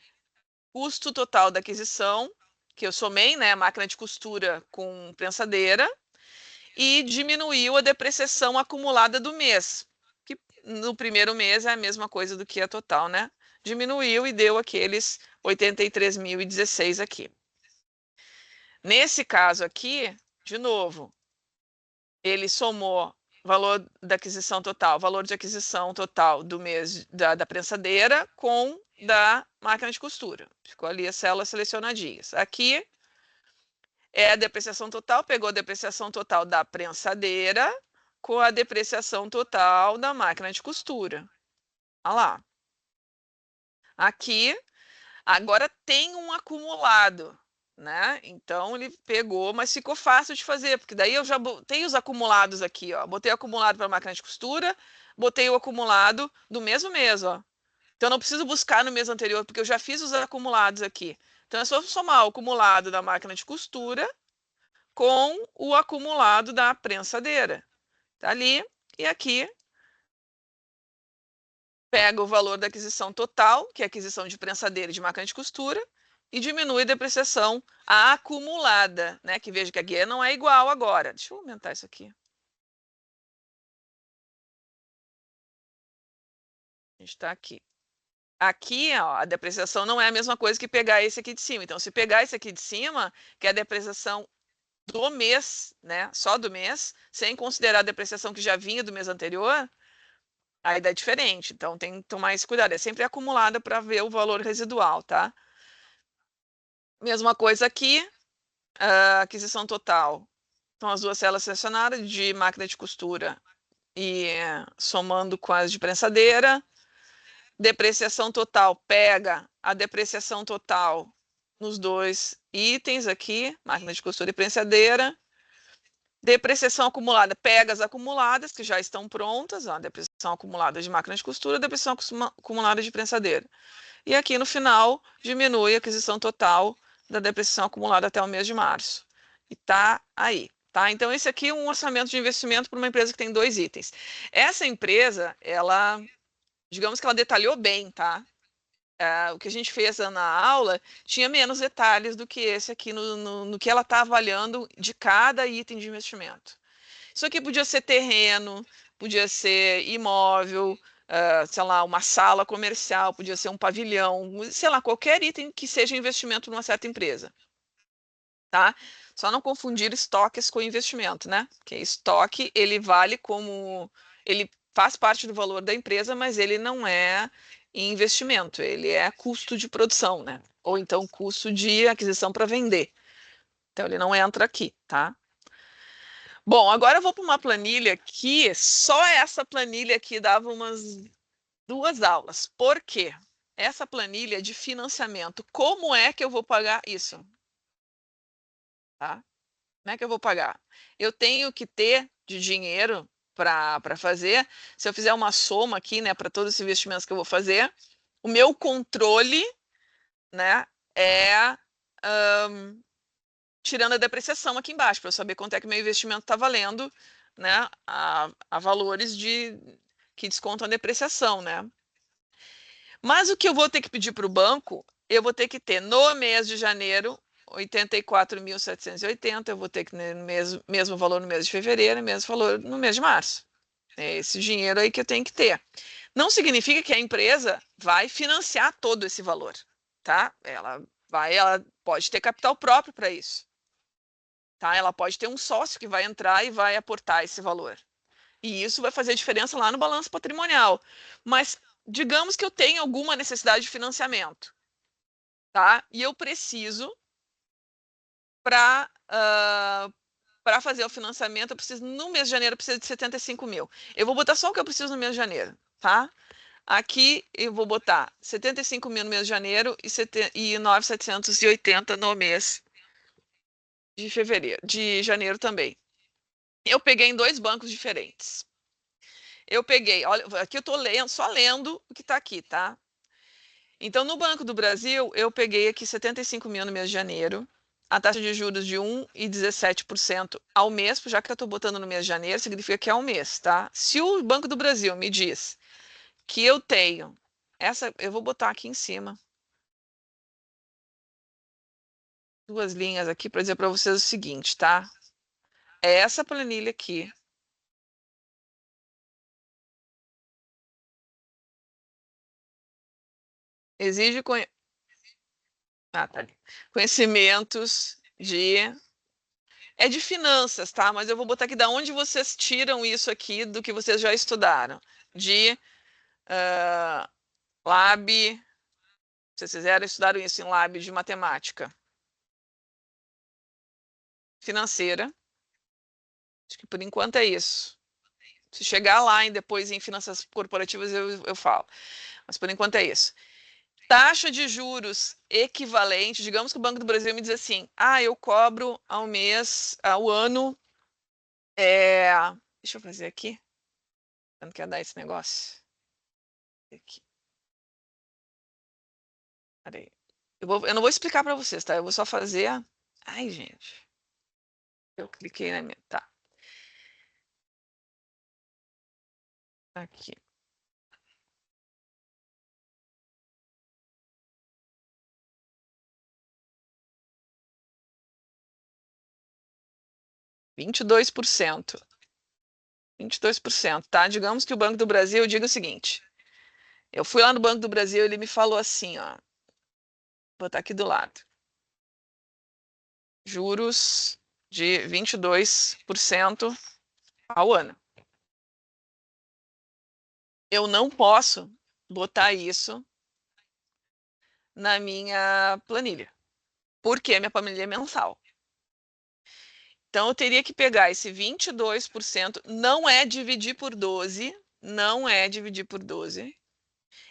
Custo total da aquisição, que eu somei, né, máquina de costura com prensadeira, e diminuiu a depreciação acumulada do mês, que no primeiro mês é a mesma coisa do que a total, né? Diminuiu e deu aqueles 83.016 aqui. Nesse caso aqui, de novo, ele somou valor da aquisição total, valor de aquisição total do mês da prensadeira com da máquina de costura. Ficou ali as células selecionadinhas. Aqui é a depreciação total, pegou a depreciação total da prensadeira com a depreciação total da máquina de costura. Olha lá. Aqui, agora tem um acumulado, né? Então, ele pegou, mas ficou fácil de fazer, porque daí eu já botei os acumulados aqui, ó. Botei o acumulado para a máquina de costura, botei o acumulado do mesmo mês, ó. Então, eu não preciso buscar no mês anterior, porque eu já fiz os acumulados aqui. Então, é só somar o acumulado da máquina de costura com o acumulado da prensadeira. Tá ali, e aqui pega o valor da aquisição total, que é a aquisição de prensadeira e de máquina de costura, e diminui a depreciação acumulada, né? Que veja que a guia não é igual agora. Deixa eu aumentar isso aqui. A gente está aqui. Aqui, ó, a depreciação não é a mesma coisa que pegar esse aqui de cima. Então, se pegar esse aqui de cima, que é a depreciação do mês, né? Só do mês, sem considerar a depreciação que já vinha do mês anterior, aí dá diferente. Então, tem que tomar esse cuidado. É sempre acumulada para ver o valor residual, tá? Mesma coisa aqui, a aquisição total. Então, as duas células selecionadas de máquina de costura e somando com as de prensadeira. Depreciação total, pega a depreciação total nos dois itens aqui, máquina de costura e prensadeira. Depreciação acumulada, pega as acumuladas, que já estão prontas, ó, depreciação acumulada de máquina de costura, depreciação acumulada de prensadeira. E aqui no final, diminui a aquisição total da depreciação acumulada até o mês de março. E tá aí, tá? Então, esse aqui é um orçamento de investimento para uma empresa que tem dois itens. Essa empresa, ela, digamos que ela detalhou bem, tá? O que a gente fez na aula tinha menos detalhes do que esse aqui no que ela está avaliando de cada item de investimento. Isso aqui podia ser terreno, podia ser imóvel, sei lá, uma sala comercial, podia ser um pavilhão, sei lá, qualquer item que seja investimento numa certa empresa, tá? Só não confundir estoques com investimento, né? Porque estoque, ele vale como... Ele faz parte do valor da empresa, mas ele não é investimento, ele é custo de produção, né? Ou então custo de aquisição para vender. Então, ele não entra aqui, tá? Bom, agora eu vou para uma planilha que só essa planilha aqui dava umas 2 aulas. Por quê? Essa planilha de financiamento, como é que eu vou pagar isso? Tá? Como é que eu vou pagar? Eu tenho que ter de dinheiro para fazer. Se eu fizer uma soma aqui, né, para todos os investimentos que eu vou fazer, o meu controle, né, é tirando a depreciação aqui embaixo, para eu saber quanto é que meu investimento está valendo, né, a valores que descontam a depreciação, né? Mas o que eu vou ter que pedir para o banco, eu vou ter que ter no mês de janeiro 84.780, eu vou ter que ter mesmo valor no mês de fevereiro e mesmo valor no mês de março. É esse dinheiro aí que eu tenho que ter. Não significa que a empresa vai financiar todo esse valor, tá? Ela pode ter capital próprio para isso. Tá? Ela pode ter um sócio que vai entrar e vai aportar esse valor. E isso vai fazer diferença lá no balanço patrimonial. Mas digamos que eu tenho alguma necessidade de financiamento, tá? E eu preciso para fazer o financiamento, eu preciso no mês de janeiro, eu preciso de 75 mil. Eu vou botar só o que eu preciso no mês de janeiro, tá? Aqui eu vou botar 75 mil no mês de janeiro e 9.780 no mês de fevereiro, de janeiro também. Eu peguei em 2 bancos diferentes. Eu peguei, olha, aqui eu estou lendo, só lendo o que está aqui, tá? Então, no Banco do Brasil, eu peguei aqui 75 mil no mês de janeiro, a taxa de juros de 1,17% ao mês, já que eu estou botando no mês de janeiro, significa que é um mês, tá? Se o Banco do Brasil me diz que eu tenho, eu vou botar aqui em cima, 2 linhas aqui para dizer para vocês o seguinte, tá? É essa planilha aqui. Exige tá ali. Conhecimentos de É de finanças, tá? Mas eu vou botar aqui da onde vocês tiram isso aqui do que vocês já estudaram. De lab, vocês fizeram, estudaram isso em lab de matemática financeira. Acho que por enquanto é isso. Se chegar lá e depois em finanças corporativas eu falo. Mas por enquanto é isso. Taxa de juros equivalente, digamos que o Banco do Brasil me diz assim, eu cobro ao mês, ao ano, deixa eu fazer aqui, quando quer dar esse negócio? Aqui. Peraí. Eu não vou explicar para vocês, tá? Eu vou só fazer. Ai, gente. Eu cliquei na minha. Tá. Aqui. Vinte e dois por cento. 22%, tá? Digamos que o Banco do Brasil diga o seguinte. Eu fui lá no Banco do Brasil, ele me falou assim, ó. Vou botar aqui do lado. Juros de 22% ao ano. Eu não posso botar isso na minha planilha, porque minha planilha é mensal. Então, eu teria que pegar esse 22%, não é dividir por 12, não é dividir por 12.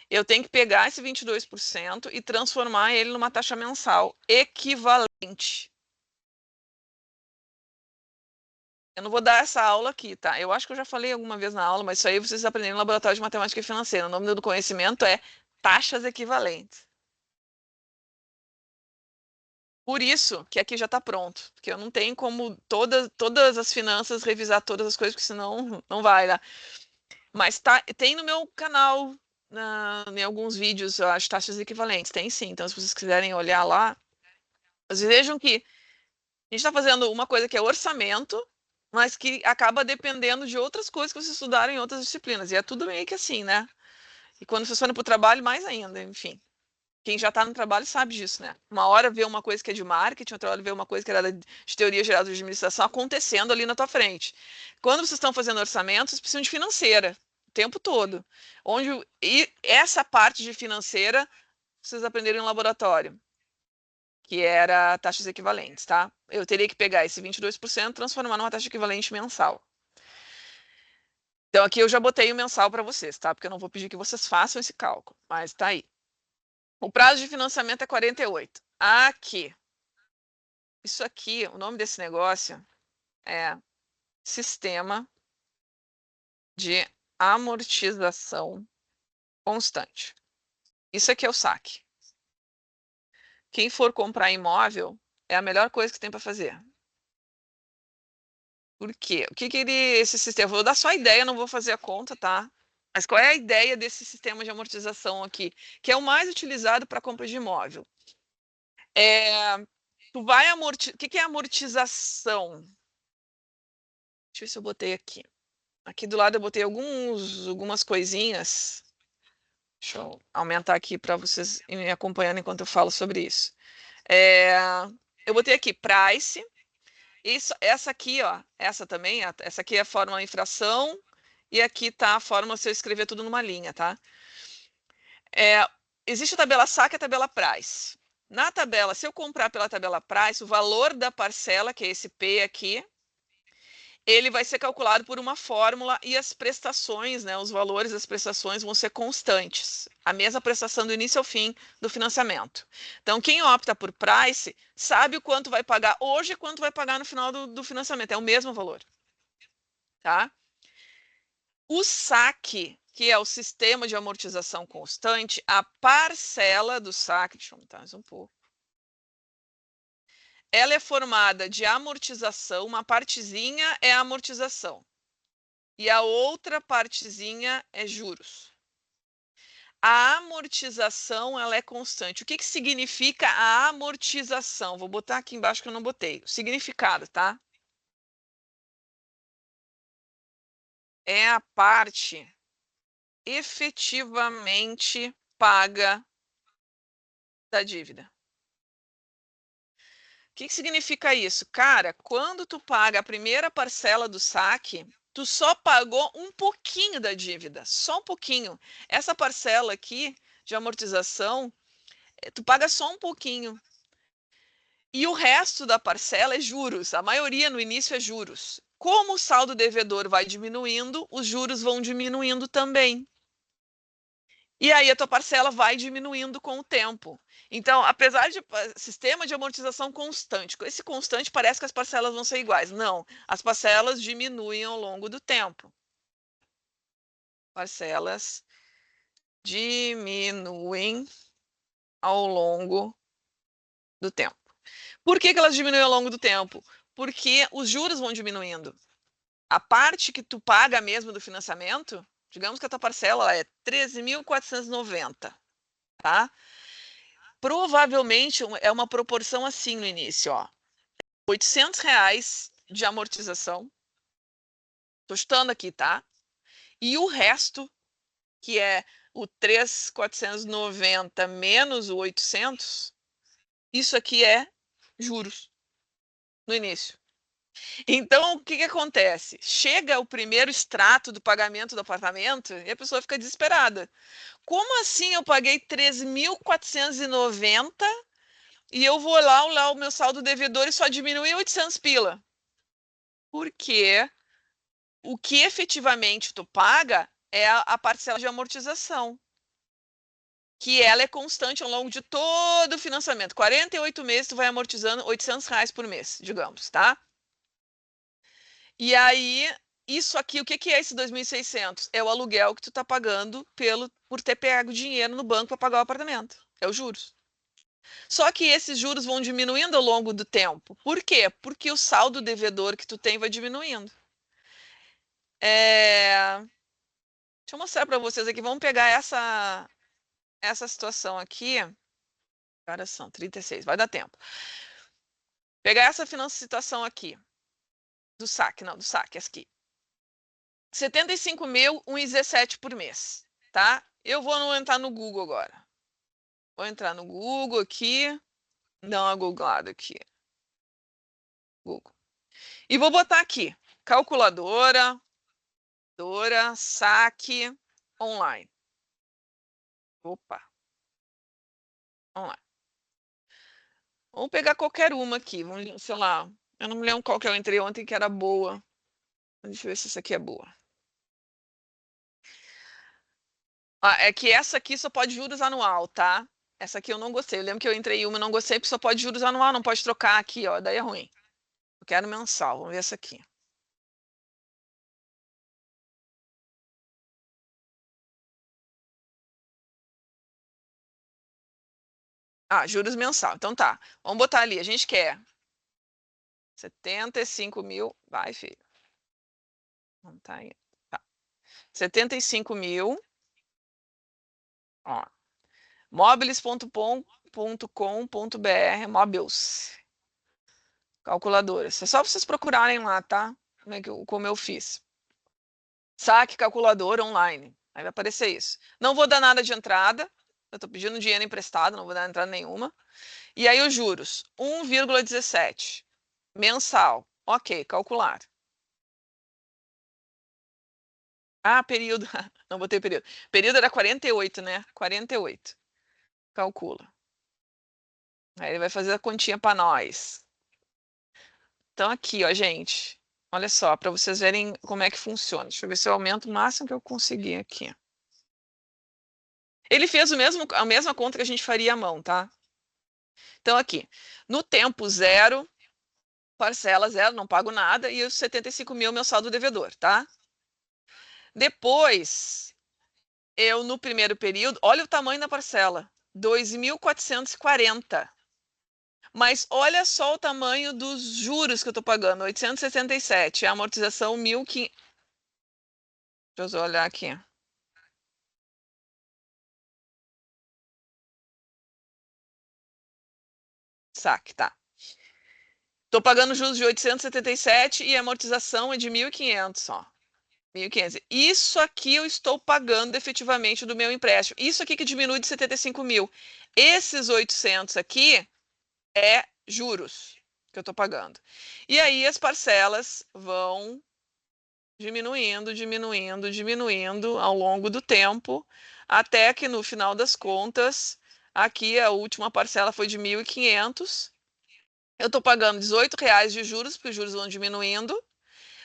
Eu tenho que pegar esse 22% e transformar ele numa taxa mensal equivalente. Eu não vou dar essa aula aqui, tá? Eu acho que eu já falei alguma vez na aula, mas isso aí vocês aprenderam no Laboratório de Matemática Financeira. O nome do conhecimento é taxas equivalentes. Por isso que aqui já está pronto, porque eu não tenho como todas as finanças revisar todas as coisas, porque senão não vai lá. Mas tem no meu canal, em alguns vídeos, as taxas equivalentes. Tem sim, então se vocês quiserem olhar lá, vocês vejam que a gente está fazendo uma coisa que é orçamento, mas que acaba dependendo de outras coisas que vocês estudaram em outras disciplinas. E é tudo meio que assim, né? E quando vocês forem para o trabalho, mais ainda, enfim. Quem já está no trabalho sabe disso, né? Uma hora vê uma coisa que é de marketing, outra hora vê uma coisa que era de teoria geral de administração acontecendo ali na tua frente. Quando vocês estão fazendo orçamento, vocês precisam de financeira o tempo todo. E essa parte de financeira vocês aprenderam em laboratório, que era taxas equivalentes, tá? Eu teria que pegar esse 22% e transformar numa taxa equivalente mensal. Então aqui eu já botei o mensal para vocês, tá? Porque eu não vou pedir que vocês façam esse cálculo, mas tá aí. O prazo de financiamento é 48. Aqui. Isso aqui, o nome desse negócio é Sistema de Amortização Constante. Isso aqui é o saque. Quem for comprar imóvel, é a melhor coisa que tem para fazer. Por quê? O que esse sistema... Vou dar só a ideia, não vou fazer a conta, tá? Mas qual é a ideia desse sistema de amortização aqui? Que é o mais utilizado para compra de imóvel. Tu vai amortizar... O que é amortização? Deixa eu ver se eu botei aqui. Aqui do lado eu botei algumas coisinhas. Deixa eu aumentar aqui para vocês me acompanhando enquanto eu falo sobre isso. Eu botei aqui price. Essa aqui, ó, essa também, essa aqui é a fórmula infração. E aqui tá a fórmula se eu escrever tudo numa linha, tá? Existe a tabela saque e a tabela price. Na tabela, se eu comprar pela tabela price, o valor da parcela, que é esse P aqui, ele vai ser calculado por uma fórmula e as prestações, né, os valores das prestações vão ser constantes. A mesma prestação do início ao fim do financiamento. Então, quem opta por price sabe o quanto vai pagar hoje e quanto vai pagar no final do financiamento. É o mesmo valor. Tá? O saque, que é o sistema de amortização constante, a parcela do saque, deixa eu aumentar mais um pouco, ela é formada de amortização, uma partezinha é a amortização e a outra partezinha é juros. A amortização ela é constante. O que significa a amortização? Vou botar aqui embaixo que eu não botei. O significado, tá? É a parte efetivamente paga da dívida. que significa isso? Cara, quando tu paga a primeira parcela do saque, tu só pagou um pouquinho da dívida, só um pouquinho. Essa parcela aqui de amortização, tu paga só um pouquinho. E o resto da parcela é juros. A maioria no início é juros. Como o saldo devedor vai diminuindo, os juros vão diminuindo também. E aí a tua parcela vai diminuindo com o tempo. Então, apesar de sistema de amortização constante, esse constante parece que as parcelas vão ser iguais. Não, as parcelas diminuem ao longo do tempo. Parcelas diminuem ao longo do tempo. Por que elas diminuem ao longo do tempo? Porque os juros vão diminuindo. A parte que tu paga mesmo do financiamento, digamos que a tua parcela é 13.490, tá? Provavelmente é uma proporção assim no início, ó. R$ 800 de amortização. Tô chutando aqui, tá? E o resto, que é o 3.490 menos o 800, isso aqui é juros no início. Então, o que acontece? Chega o primeiro extrato do pagamento do apartamento e a pessoa fica desesperada. Como assim eu paguei 3.490 e eu vou lá olhar o meu saldo devedor e só diminui 800 pila? Porque o que efetivamente tu paga é a parcela de amortização, que ela é constante ao longo de todo o financiamento. 48 meses tu vai amortizando R$ 800 por mês, digamos, tá? E aí, isso aqui, o que é esse 2.600? É o aluguel que tu tá pagando por ter pego dinheiro no banco para pagar o apartamento. É os juros. Só que esses juros vão diminuindo ao longo do tempo. Por quê? Porque o saldo devedor que tu tem vai diminuindo. Deixa eu mostrar para vocês aqui. Vamos pegar essa situação aqui. Agora são 36, vai dar tempo. Pegar essa situação aqui. Do saque, não, do saque, essa aqui. 75.117 por mês, tá? Eu vou entrar no Google agora. Vou entrar no Google aqui. Dá uma googlada aqui. Google. E vou botar aqui. Calculadora. Saque online. Opa. Vamos lá. Vamos pegar qualquer uma aqui. Vamos, sei lá. Eu não me lembro qual que eu entrei ontem que era boa. Deixa eu ver se essa aqui é boa. É que essa aqui só pode juros anual, tá? Essa aqui eu não gostei. Eu lembro que eu entrei em uma e não gostei, porque só pode juros anual, não pode trocar aqui, ó. Daí é ruim. Eu quero mensal. Vamos ver essa aqui. Juros mensal. Então tá. Vamos botar ali. A gente quer 75 mil. Vai, filho. Não tá aí. Tá. 75 mil. Ó. Mobiles.com.br. Mobiles. Calculadoras. É só vocês procurarem lá, tá? Como eu fiz. Saque calculadora online. Aí vai aparecer isso. Não vou dar nada de entrada. Eu tô pedindo dinheiro emprestado, não vou dar entrada nenhuma. E aí os juros, 1,17. Mensal. Ok, calcular. Período. Não botei período. Período era 48, né? 48. Calcula. Aí ele vai fazer a continha para nós. Então aqui, ó, gente. Olha só, para vocês verem como é que funciona. Deixa eu ver se eu aumento o máximo que eu conseguir aqui. Ele fez a mesma conta que a gente faria à mão, tá? Então aqui, no tempo zero, parcela zero, não pago nada, e os 75 mil meu saldo devedor, tá? Depois, eu no primeiro período, olha o tamanho da parcela, 2.440. Mas olha só o tamanho dos juros que eu estou pagando, 867. A amortização 1.500. Deixa eu olhar aqui. Saque, tá. Estou pagando juros de 877 e a amortização é de 1.500 só. 1.500. Isso aqui eu estou pagando efetivamente do meu empréstimo. Isso aqui que diminui de 75 mil. Esses 800 aqui é juros. que eu estou pagando. E aí as parcelas vão diminuindo, diminuindo, diminuindo ao longo do tempo, até que no final das contas, aqui a última parcela foi de 1.500. Eu estou pagando R$18 de juros, porque os juros vão diminuindo,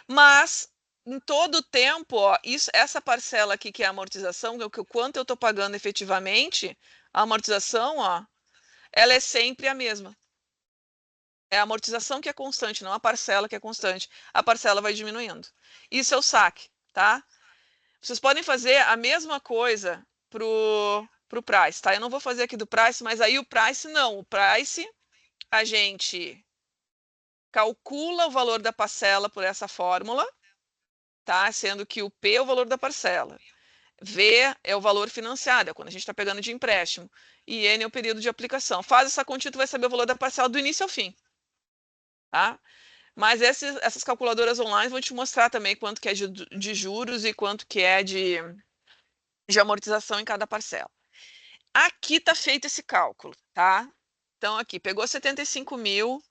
mas em todo o tempo, ó, essa parcela aqui que é a amortização, que o quanto eu estou pagando efetivamente, a amortização, ó, ela é sempre a mesma. É a amortização que é constante, não a parcela que é constante. A parcela vai diminuindo. Isso é o saque, tá? Vocês podem fazer a mesma coisa pro price, tá? Eu não vou fazer aqui do price, mas aí o price não. O price, a gente calcula o valor da parcela por essa fórmula, tá? Sendo que o P é o valor da parcela. V é o valor financiado, é quando a gente está pegando de empréstimo. E N é o período de aplicação. Faz essa continha, tu vai saber o valor da parcela do início ao fim, tá? Mas essas calculadoras online vão te mostrar também quanto que é de juros e quanto que é de amortização em cada parcela. Aqui está feito esse cálculo, tá? Então, aqui, pegou 75 mil,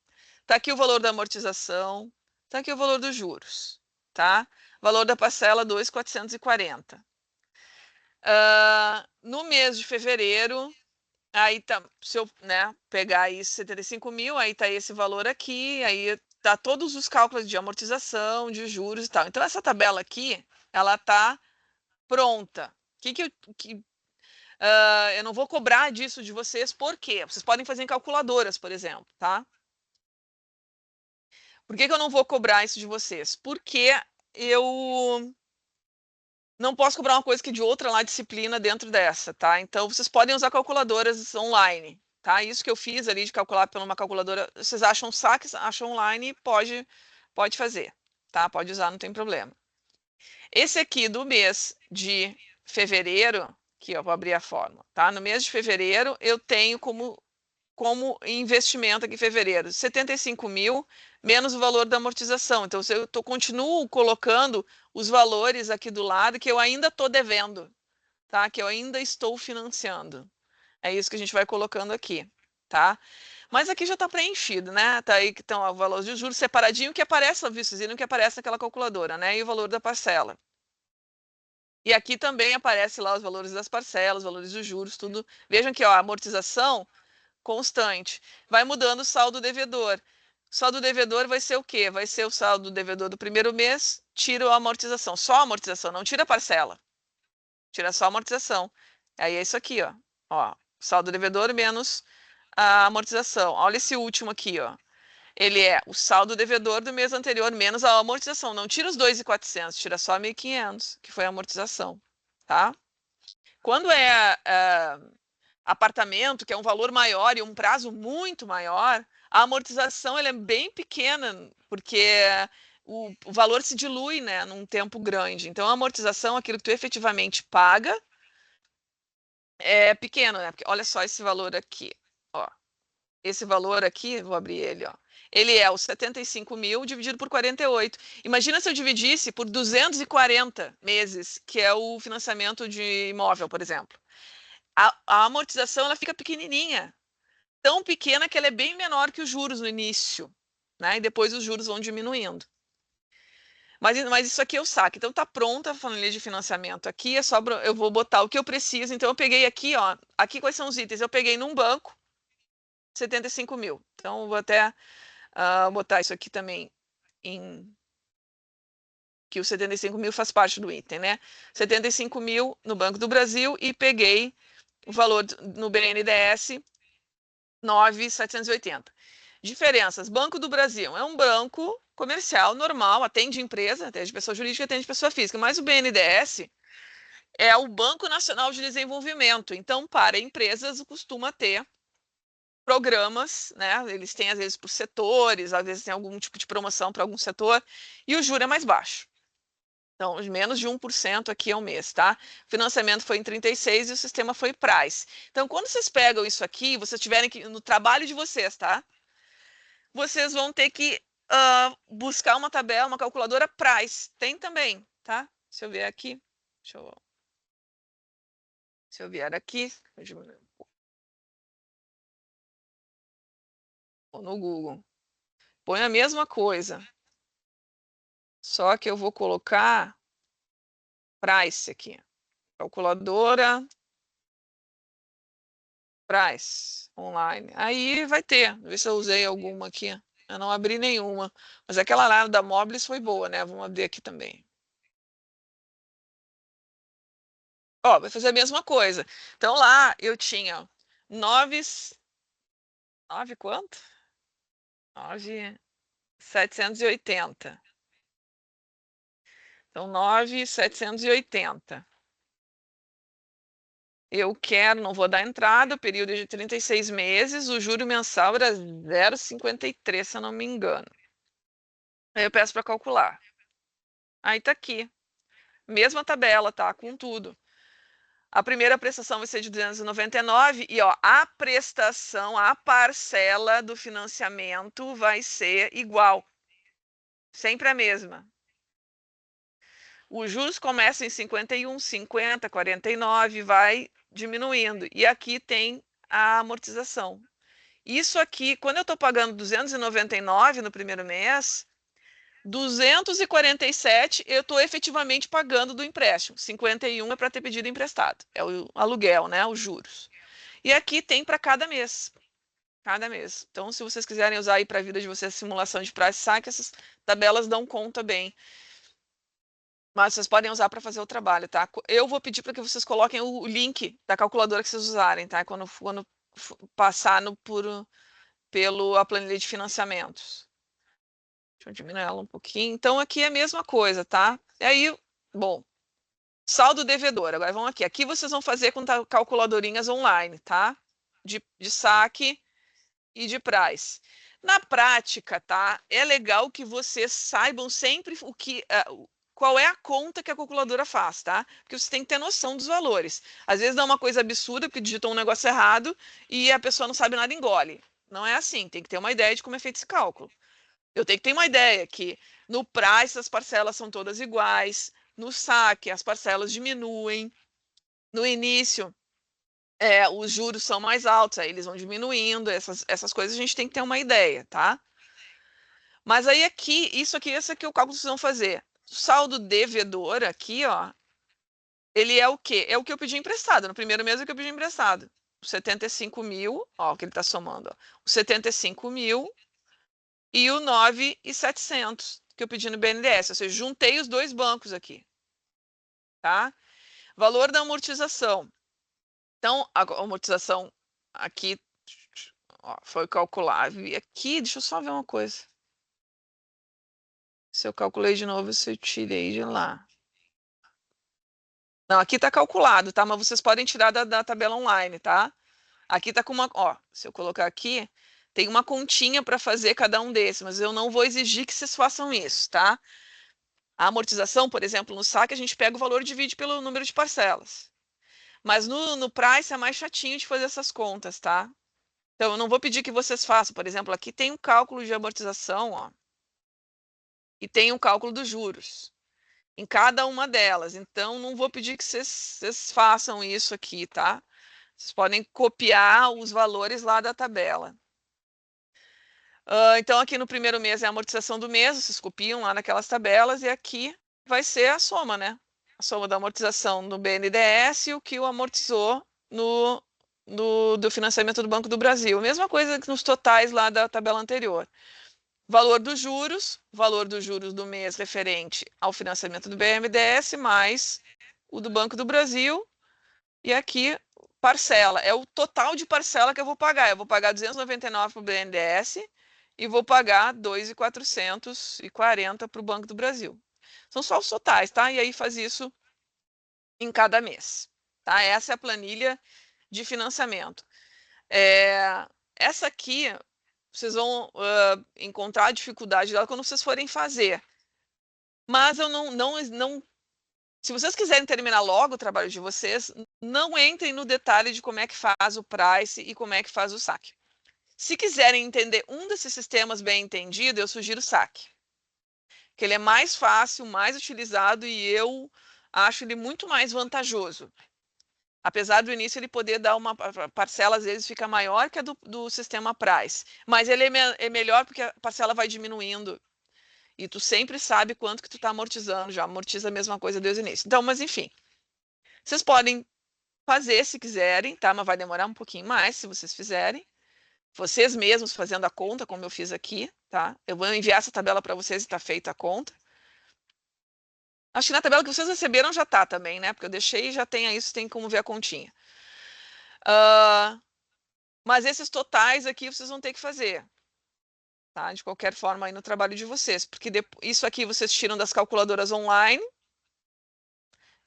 tá aqui o valor da amortização, tá aqui o valor dos juros, tá? Valor da parcela, 2.440. No mês de fevereiro, aí tá, se eu, né, pegar aí 75 mil, aí tá esse valor aqui, aí tá todos os cálculos de amortização, de juros e tal. Então, essa tabela aqui, ela tá pronta. Eu não vou cobrar disso de vocês, por quê? Vocês podem fazer em calculadoras, por exemplo, tá? Por que eu não vou cobrar isso de vocês? Porque eu não posso cobrar uma coisa que de outra lá disciplina dentro dessa, tá? Então, vocês podem usar calculadoras online, tá? Isso que eu fiz ali de calcular pela uma calculadora, vocês acham saques, acham online, pode fazer, tá? Pode usar, não tem problema. Esse aqui do mês de fevereiro, aqui eu vou abrir a fórmula, tá? No mês de fevereiro, eu tenho como investimento aqui em fevereiro, 75 mil menos o valor da amortização. Então, eu continuo colocando os valores aqui do lado que eu ainda estou devendo, tá? Que eu ainda estou financiando. É isso que a gente vai colocando aqui, tá? Mas aqui já está preenchido, né? Tá aí que estão o valor de juros separadinho que aparece, vocês viram que aparece naquela calculadora, né? E o valor da parcela. E aqui também aparece lá os valores das parcelas, os valores dos juros, tudo. Vejam que ó, a amortização constante. Vai mudando o saldo devedor. O saldo devedor vai ser o quê? Vai ser o saldo devedor do primeiro mês, tira a amortização. Só a amortização, não tira a parcela. Tira só a amortização. Aí é isso aqui, ó. Ó, saldo devedor menos a amortização. Olha esse último aqui, ó. Ele é o saldo devedor do mês anterior menos a amortização. Não tira os 2.400, tira só 1.500, que foi a amortização, tá? Quando é apartamento, que é um valor maior e um prazo muito maior, a amortização ela é bem pequena, porque o valor se dilui, né, num tempo grande. Então, a amortização, aquilo que tu efetivamente paga, é pequeno, né? Porque olha só esse valor aqui, ó. Esse valor aqui, vou abrir ele, ó. Ele é os 75 mil dividido por 48. Imagina se eu dividisse por 240 meses, que é o financiamento de imóvel, por exemplo. A amortização ela fica pequenininha, tão pequena que ela é bem menor que os juros no início, né? E depois os juros vão diminuindo. Mas isso aqui é o saque. Então tá pronta a planilha de financiamento. Aqui é só eu vou botar o que eu preciso. Então eu peguei aqui, ó. Aqui quais são os itens? Eu peguei num banco 75 mil. Então eu vou até botar isso aqui também em que os 75 mil faz parte do item, né? 75 mil no Banco do Brasil e peguei o valor no BNDES 9.780. Diferenças. Banco do Brasil é um banco comercial normal, atende empresa, atende pessoa jurídica, atende pessoa física, mas o BNDES é o Banco Nacional de Desenvolvimento. Então, para empresas, costuma ter programas, né? Eles têm, às vezes, por setores, às vezes tem algum tipo de promoção para algum setor, e o juro é mais baixo. Então, menos de 1% aqui ao mês, tá? O financiamento foi em 36 e o sistema foi price. Então, quando vocês pegam isso aqui, vocês tiverem que, no trabalho de vocês, tá? Vocês vão ter que buscar uma tabela, uma calculadora price. Tem também, tá? Se eu vier aqui, se eu vier aqui, ou no Google. Põe a mesma coisa. Só que eu vou colocar price aqui. Calculadora price online. Aí vai ter. Deixa eu ver se eu usei alguma aqui. Eu não abri nenhuma. Mas aquela lá da Mobilis foi boa, né? Vamos abrir aqui também. Ó, vai fazer a mesma coisa. Então lá eu tinha 9 quanto? 9.780. Então 9.780. Eu quero, não vou dar entrada, o período é de 36 meses, o juro mensal era 0,53, se eu não me engano. Aí eu peço para calcular. Aí tá aqui. Mesma tabela, tá? Com tudo. A primeira prestação vai ser de 299 e ó, a prestação, a parcela do financiamento vai ser igual. Sempre a mesma. Os juros começam em 51, 50, 49, vai diminuindo. E aqui tem a amortização. Isso aqui, quando eu estou pagando 299 no primeiro mês, 247 eu estou efetivamente pagando do empréstimo. 51 é para ter pedido emprestado. É o aluguel, né? Os juros. E aqui tem para cada mês. Cada mês. Então, se vocês quiserem usar aí para a vida de vocês simulação de prazo e saque, essas tabelas dão conta bem. Mas vocês podem usar para fazer o trabalho, tá? Eu vou pedir para que vocês coloquem o link da calculadora que vocês usarem, tá? Quando passar pela planilha de financiamentos. Deixa eu diminuir ela um pouquinho. Então, aqui é a mesma coisa, tá? E aí, bom, saldo devedor. Agora, vamos aqui. Aqui vocês vão fazer com calculadorinhas online, tá? De saque e de price. Na prática, tá? É legal que vocês saibam sempre qual é a conta que a calculadora faz, tá? Porque você tem que ter noção dos valores. Às vezes dá uma coisa absurda, porque digitou um negócio errado e a pessoa não sabe nada e engole. Não é assim, tem que ter uma ideia de como é feito esse cálculo. Eu tenho que ter uma ideia que no price as parcelas são todas iguais, no saque as parcelas diminuem, no início os juros são mais altos, aí eles vão diminuindo, essas coisas a gente tem que ter uma ideia, tá? Mas aí aqui, esse aqui é o cálculo que vocês vão fazer. O saldo devedor aqui, ó, ele é o quê? É o que eu pedi emprestado. No primeiro mês é o que eu pedi emprestado. Os 75 mil, ó, o que ele está somando. Ó. Os 75 mil e o 9.700 que eu pedi no BNDES. Ou seja, juntei os dois bancos aqui. Tá? Valor da amortização. Então, a amortização aqui ó, foi calculado. E aqui, deixa eu só ver uma coisa. Se eu calculei de novo, se eu tirei de lá. Não, aqui está calculado, tá? Mas vocês podem tirar da tabela online, tá? Aqui está com uma... Ó, se eu colocar aqui, tem uma continha para fazer cada um desses, mas eu não vou exigir que vocês façam isso, tá? A amortização, por exemplo, no saque, a gente pega o valor e divide pelo número de parcelas. Mas no price é mais chatinho de fazer essas contas, tá? Então, eu não vou pedir que vocês façam. Por exemplo, aqui tem um cálculo de amortização, ó. E tem um cálculo dos juros em cada uma delas. Então, não vou pedir que vocês façam isso aqui, tá? Vocês podem copiar os valores lá da tabela. Então, aqui no primeiro mês é a amortização do mês, vocês copiam lá naquelas tabelas, e aqui vai ser a soma, né? A soma da amortização no BNDES e o que o amortizou do financiamento do Banco do Brasil. Mesma coisa que nos totais lá da tabela anterior. Valor dos juros do mês referente ao financiamento do BNDES, mais o do Banco do Brasil, e aqui parcela, é o total de parcela que eu vou pagar. Eu vou pagar 299 para o BNDES e vou pagar 2.440 para o Banco do Brasil. São só os totais, tá? E aí faz isso em cada mês, tá? Essa é a planilha de financiamento. Essa aqui, vocês vão encontrar dificuldade dela quando vocês forem fazer. Mas eu não se vocês quiserem terminar logo o trabalho de vocês, não entrem no detalhe de como é que faz o price e como é que faz o saque. Se quiserem entender um desses sistemas bem entendido, eu sugiro o saque. Que ele é mais fácil, mais utilizado e eu acho ele muito mais vantajoso. Apesar do início ele poder dar uma parcela, às vezes fica maior que a do sistema Price. Mas ele é melhor porque a parcela vai diminuindo. E tu sempre sabe quanto que tu está amortizando, já amortiza a mesma coisa desde o início. Então, mas enfim, vocês podem fazer se quiserem, tá? Mas vai demorar um pouquinho mais se vocês fizerem. Vocês mesmos fazendo a conta, como eu fiz aqui, tá? Eu vou enviar essa tabela para vocês e está feita a conta. Acho que na tabela que vocês receberam já tá também, né? Porque eu deixei e já tem aí, tem como ver a continha. Mas esses totais aqui vocês vão ter que fazer, tá? De qualquer forma aí no trabalho de vocês, porque isso aqui vocês tiram das calculadoras online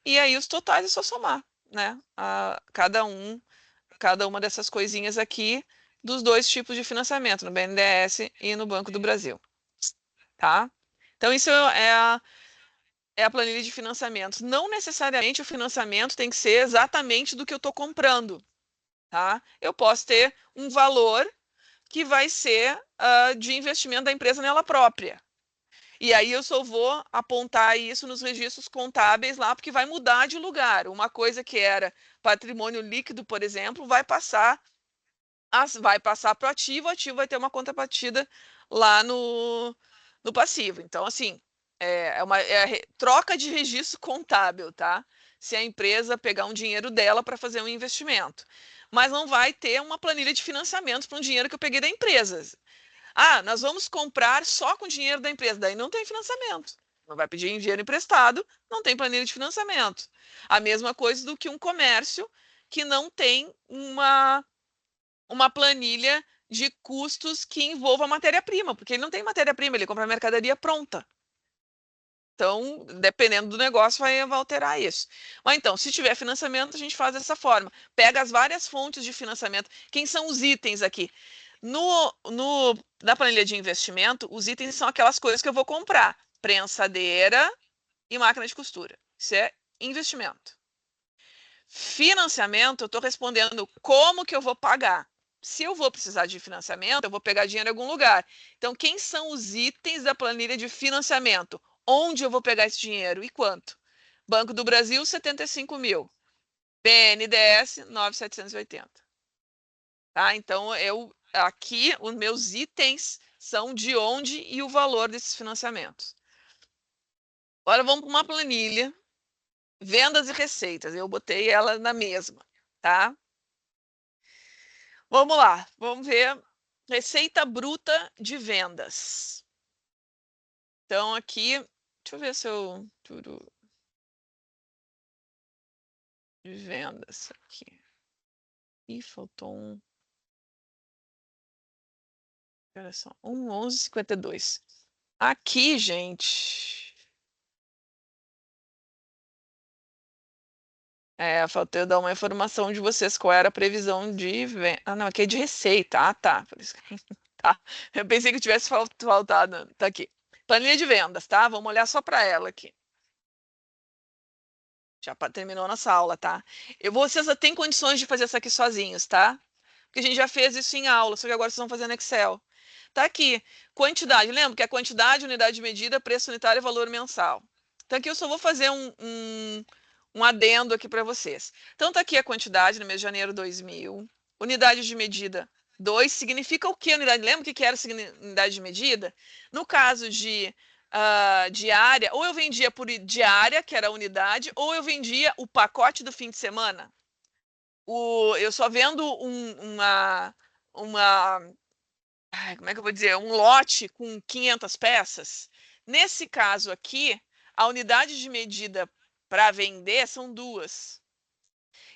e aí os totais é só somar, né? Cada uma dessas coisinhas aqui dos dois tipos de financiamento, no BNDES e no Banco do Brasil, tá? Então isso é a planilha de financiamentos. Não necessariamente o financiamento tem que ser exatamente do que eu estou comprando, tá? Eu posso ter um valor que vai ser de investimento da empresa nela própria. E aí eu só vou apontar isso nos registros contábeis lá, porque vai mudar de lugar. Uma coisa que era patrimônio líquido, por exemplo, vai passar para o ativo vai ter uma contrapartida lá no passivo. Então, assim, troca de registro contábil, tá? Se a empresa pegar um dinheiro dela para fazer um investimento. Mas não vai ter uma planilha de financiamento para um dinheiro que eu peguei da empresa. Ah, nós vamos comprar só com dinheiro da empresa. Daí não tem financiamento. Não vai pedir dinheiro emprestado, não tem planilha de financiamento. A mesma coisa do que um comércio que não tem uma planilha de custos que envolva matéria-prima, porque ele não tem matéria-prima, ele compra mercadoria pronta. Então, dependendo do negócio, vai alterar isso. Mas então, se tiver financiamento, a gente faz dessa forma. Pega as várias fontes de financiamento. Quem são os itens aqui? Na planilha de investimento, os itens são aquelas coisas que eu vou comprar. Prensadeira e máquina de costura. Isso é investimento. Financiamento, eu estou respondendo como que eu vou pagar. Se eu vou precisar de financiamento, eu vou pegar dinheiro em algum lugar. Então, quem são os itens da planilha de financiamento? Onde eu vou pegar esse dinheiro e quanto? Banco do Brasil, 75 mil. BNDES, 9.780. Tá? Então, aqui, os meus itens são de onde e o valor desses financiamentos. Agora, vamos para uma planilha. Vendas e receitas. Eu botei ela na mesma, tá? Vamos lá, vamos ver receita bruta de vendas. Então, aqui, deixa eu ver se eu... Tudo de vendas aqui. Ih, faltou um... Olha só, 11,52. Aqui, gente... faltou eu dar uma informação de vocês, qual era a previsão de... Ah, não, aqui é de receita. Ah, tá. Por isso que... Tá. Eu pensei que tivesse faltado. Tá aqui. Planilha de vendas, tá? Vamos olhar só para ela aqui. Já terminou nossa aula, tá? Vocês têm condições de fazer isso aqui sozinhos, tá? Porque a gente já fez isso em aula, só que agora vocês vão fazer no Excel. Tá aqui, quantidade. Lembra que é quantidade, unidade de medida, preço unitário e valor mensal. Então aqui eu só vou fazer um adendo aqui para vocês. Então tá aqui a quantidade no mês de janeiro 2000. Unidade de medida 2 significa o que unidade? Lembra o que era unidade de medida? No caso de diária, ou eu vendia por diária, que era a unidade, ou eu vendia o pacote do fim de semana. Eu só vendo como é que eu vou dizer? Um lote com 500 peças. Nesse caso aqui, a unidade de medida para vender são 2.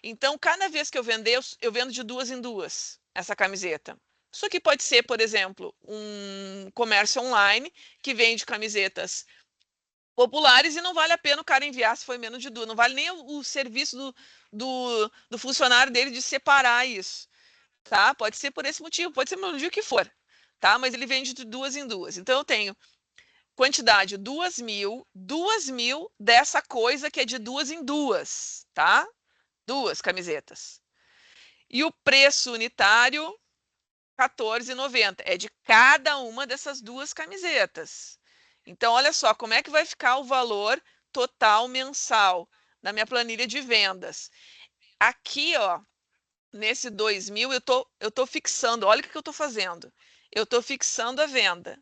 Então, cada vez que eu vender, eu vendo de 2 em 2 essa camiseta. Isso aqui pode ser, por exemplo, um comércio online que vende camisetas populares e não vale a pena o cara enviar se foi menos de 2. Não vale nem o serviço do funcionário dele de separar isso. Tá? Pode ser por esse motivo, pode ser pelo dia que for. Tá? Mas ele vende de 2 em 2. Então, eu tenho quantidade 2.000 dessa coisa que é de 2 em 2. Tá? 2 camisetas. E o preço unitário, R$14,90. É de cada uma dessas 2 camisetas. Então, olha só, como é que vai ficar o valor total mensal na minha planilha de vendas? aqui, ó, nesse 2.000, eu tô fixando, olha o que eu tô fazendo. Eu tô fixando a venda,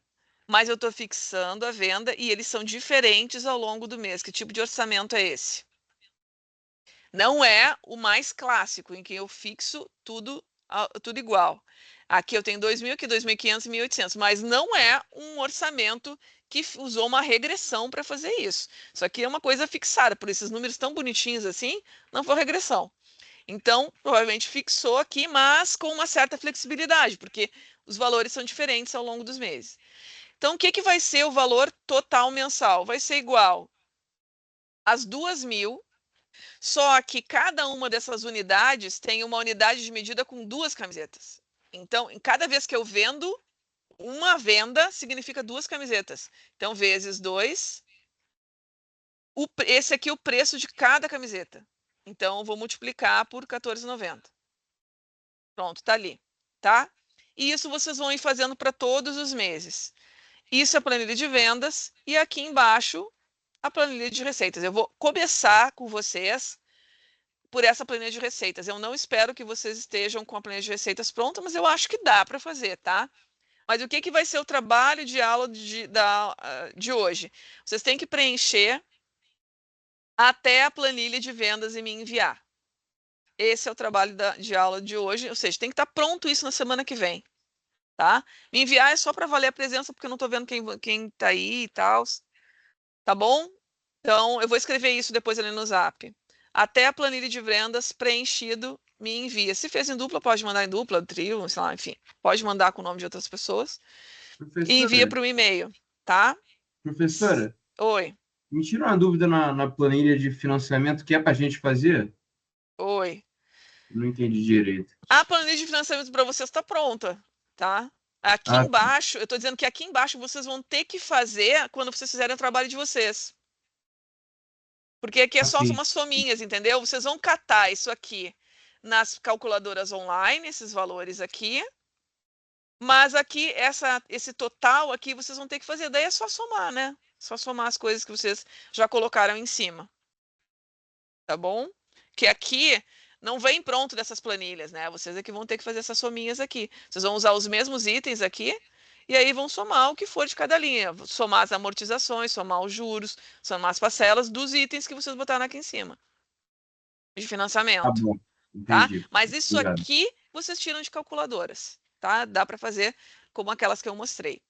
mas eu tô fixando a venda e eles são diferentes ao longo do mês. Que tipo de orçamento é esse? Não é o mais clássico, em que eu fixo tudo igual. Aqui eu tenho 2.000, aqui 2.500 e 1.800, mas não é um orçamento que usou uma regressão para fazer isso. Isso aqui é uma coisa fixada, por esses números tão bonitinhos assim, não foi regressão. Então, provavelmente fixou aqui, mas com uma certa flexibilidade, porque os valores são diferentes ao longo dos meses. Então, o que vai ser o valor total mensal? Vai ser igual às 2.000, só que cada uma dessas unidades tem uma unidade de medida com 2 camisetas. Então, em cada vez que eu vendo, uma venda significa 2 camisetas. Então, vezes 2, esse aqui é o preço de cada camiseta. Então, eu vou multiplicar por R$14,90. Pronto, tá ali, tá? E isso vocês vão ir fazendo para todos os meses. Isso é a planilha de vendas e aqui embaixo a planilha de receitas. Eu vou começar com vocês por essa planilha de receitas. Eu não espero que vocês estejam com a planilha de receitas pronta, mas eu acho que dá para fazer, tá? Mas o que vai ser o trabalho de aula de hoje? Vocês têm que preencher até a planilha de vendas e me enviar. Esse é o trabalho de aula de hoje, ou seja, tem que estar pronto isso na semana que vem, tá? Me enviar é só para valer a presença, porque eu não estou vendo quem está aí e tal, tá bom? Então, eu vou escrever isso depois ali no Zap. Até a planilha de vendas preenchido, me envia. Se fez em dupla, pode mandar em dupla, trio, sei lá, enfim. Pode mandar com o nome de outras pessoas. E envia para o e-mail, tá? Professora, Oi. me tira uma dúvida na planilha de financiamento que é para a gente fazer? Oi. Não entendi direito. A planilha de financiamento para vocês está pronta, tá? Aqui embaixo, eu estou dizendo que aqui embaixo vocês vão ter que fazer quando vocês fizerem o trabalho de vocês. Porque aqui é só umas sominhas, entendeu? Vocês vão catar isso aqui nas calculadoras online, esses valores aqui. Mas aqui, esse total aqui, vocês vão ter que fazer. Daí é só somar, né? Só somar as coisas que vocês já colocaram em cima. Tá bom? Que aqui não vem pronto dessas planilhas, né? Vocês é que vão ter que fazer essas sominhas aqui. Vocês vão usar os mesmos itens aqui e aí vão somar o que for de cada linha. Somar as amortizações, somar os juros, somar as parcelas dos itens que vocês botaram aqui em cima. De financiamento. Tá bom, entendi. Tá? Mas isso Obrigado. aqui vocês tiram de calculadoras, tá? Dá para fazer como aquelas que eu mostrei.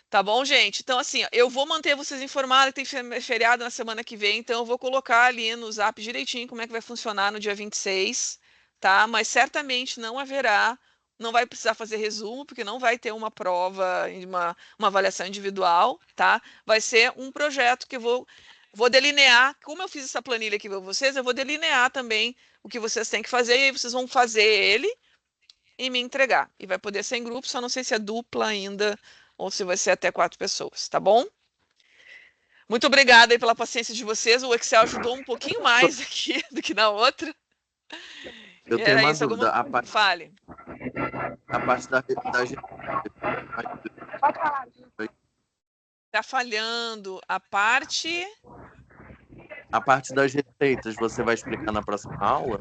Tá bom, gente? Então, assim, eu vou manter vocês informados, tem feriado na semana que vem, então eu vou colocar ali no Zap direitinho como é que vai funcionar no dia 26, tá? Mas certamente não haverá, não vai precisar fazer resumo, porque não vai ter uma prova, uma avaliação individual, tá? Vai ser um projeto que eu vou delinear, como eu fiz essa planilha aqui para vocês, eu vou delinear também o que vocês têm que fazer, e aí vocês vão fazer ele e me entregar. E vai poder ser em grupo, só não sei se é dupla ainda, ou se vai ser até 4 pessoas, tá bom? Muito obrigada aí pela paciência de vocês. O Excel ajudou um pouquinho mais aqui do que na outra. Eu tenho uma dúvida. Fale. A parte da Tá falhando. A parte das receitas, você vai explicar na próxima aula?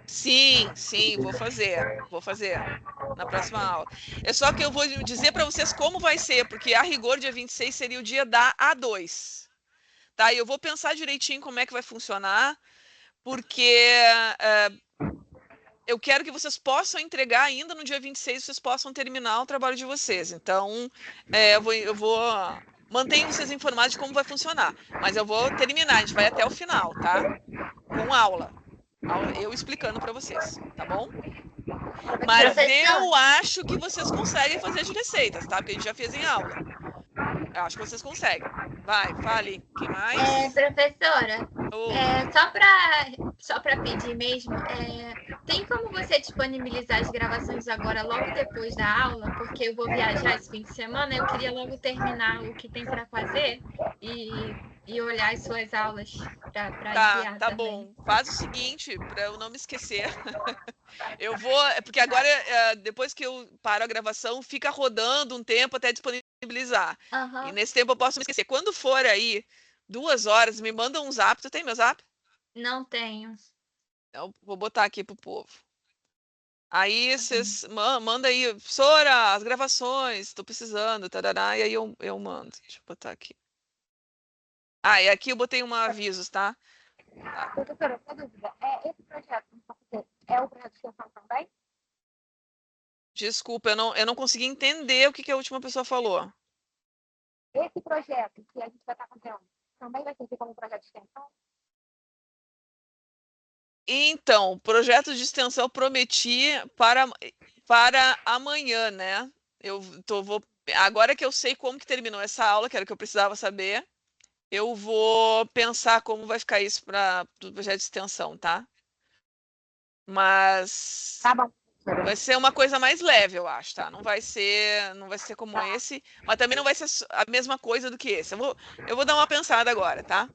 Sim, vou fazer na próxima aula. É só que eu vou dizer para vocês como vai ser, porque a rigor dia 26 seria o dia da A2. Tá? E eu vou pensar direitinho como é que vai funcionar, porque eu quero que vocês possam entregar ainda no dia 26, vocês possam terminar o trabalho de vocês. Então, eu vou manter vocês informados de como vai funcionar, mas eu vou terminar, a gente vai até o final, tá? Com aula. Eu explicando para vocês, tá bom? Mas eu acho que vocês conseguem fazer as receitas, tá? Porque a gente já fez em aula. Eu acho que vocês conseguem. Vai, fale. Quem mais? Professora, só para pedir mesmo, tem como você disponibilizar as gravações agora, logo depois da aula? Porque eu vou viajar esse fim de semana, eu queria logo terminar o que tem para fazer e olhar as suas aulas para enviar. Tá também. Bom. Faz o seguinte, para eu não me esquecer. Eu vou, porque agora, depois que eu paro a gravação, fica rodando um tempo até disponibilizar. Uhum. E nesse tempo eu posso me esquecer. Quando for aí 2 horas, me manda um zap. Tu tem meu zap? Não tenho. Eu vou botar aqui pro povo. Aí vocês manda aí, professora, as gravações, tô precisando, tarará, e aí eu mando. Deixa eu botar aqui. Ah, e aqui eu botei um avisos, tá? Professora, uma dúvida. Esse projeto é o projeto de extensão também? Desculpa, eu não consegui entender o que a última pessoa falou. Esse projeto que a gente vai estar fazendo também vai servir como projeto de extensão? Então, projeto de extensão eu prometi para amanhã, né? Agora que eu sei como que terminou essa aula, que era o que eu precisava saber, eu vou pensar como vai ficar isso para o projeto de extensão, tá? Mas Tá bom. vai ser uma coisa mais leve, eu acho, tá? Não vai ser como esse, mas também não vai ser a mesma coisa do que esse. Eu vou dar uma pensada agora, tá?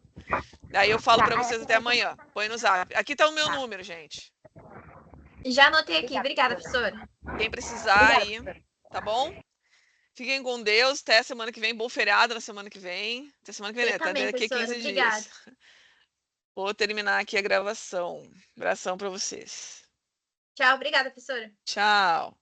Daí eu falo para vocês até amanhã. Põe no zap. Aqui tá o meu número, gente. Já anotei aqui. Obrigada, professora. Quem precisar aí, tá bom? Fiquem com Deus. Até semana que vem. Bom feriado na semana que vem. Até semana que vem, né? Também, Daqui a professora. 15 Obrigada. dias. Vou terminar aqui a gravação. Abração para vocês. Tchau, obrigada, professora. Tchau.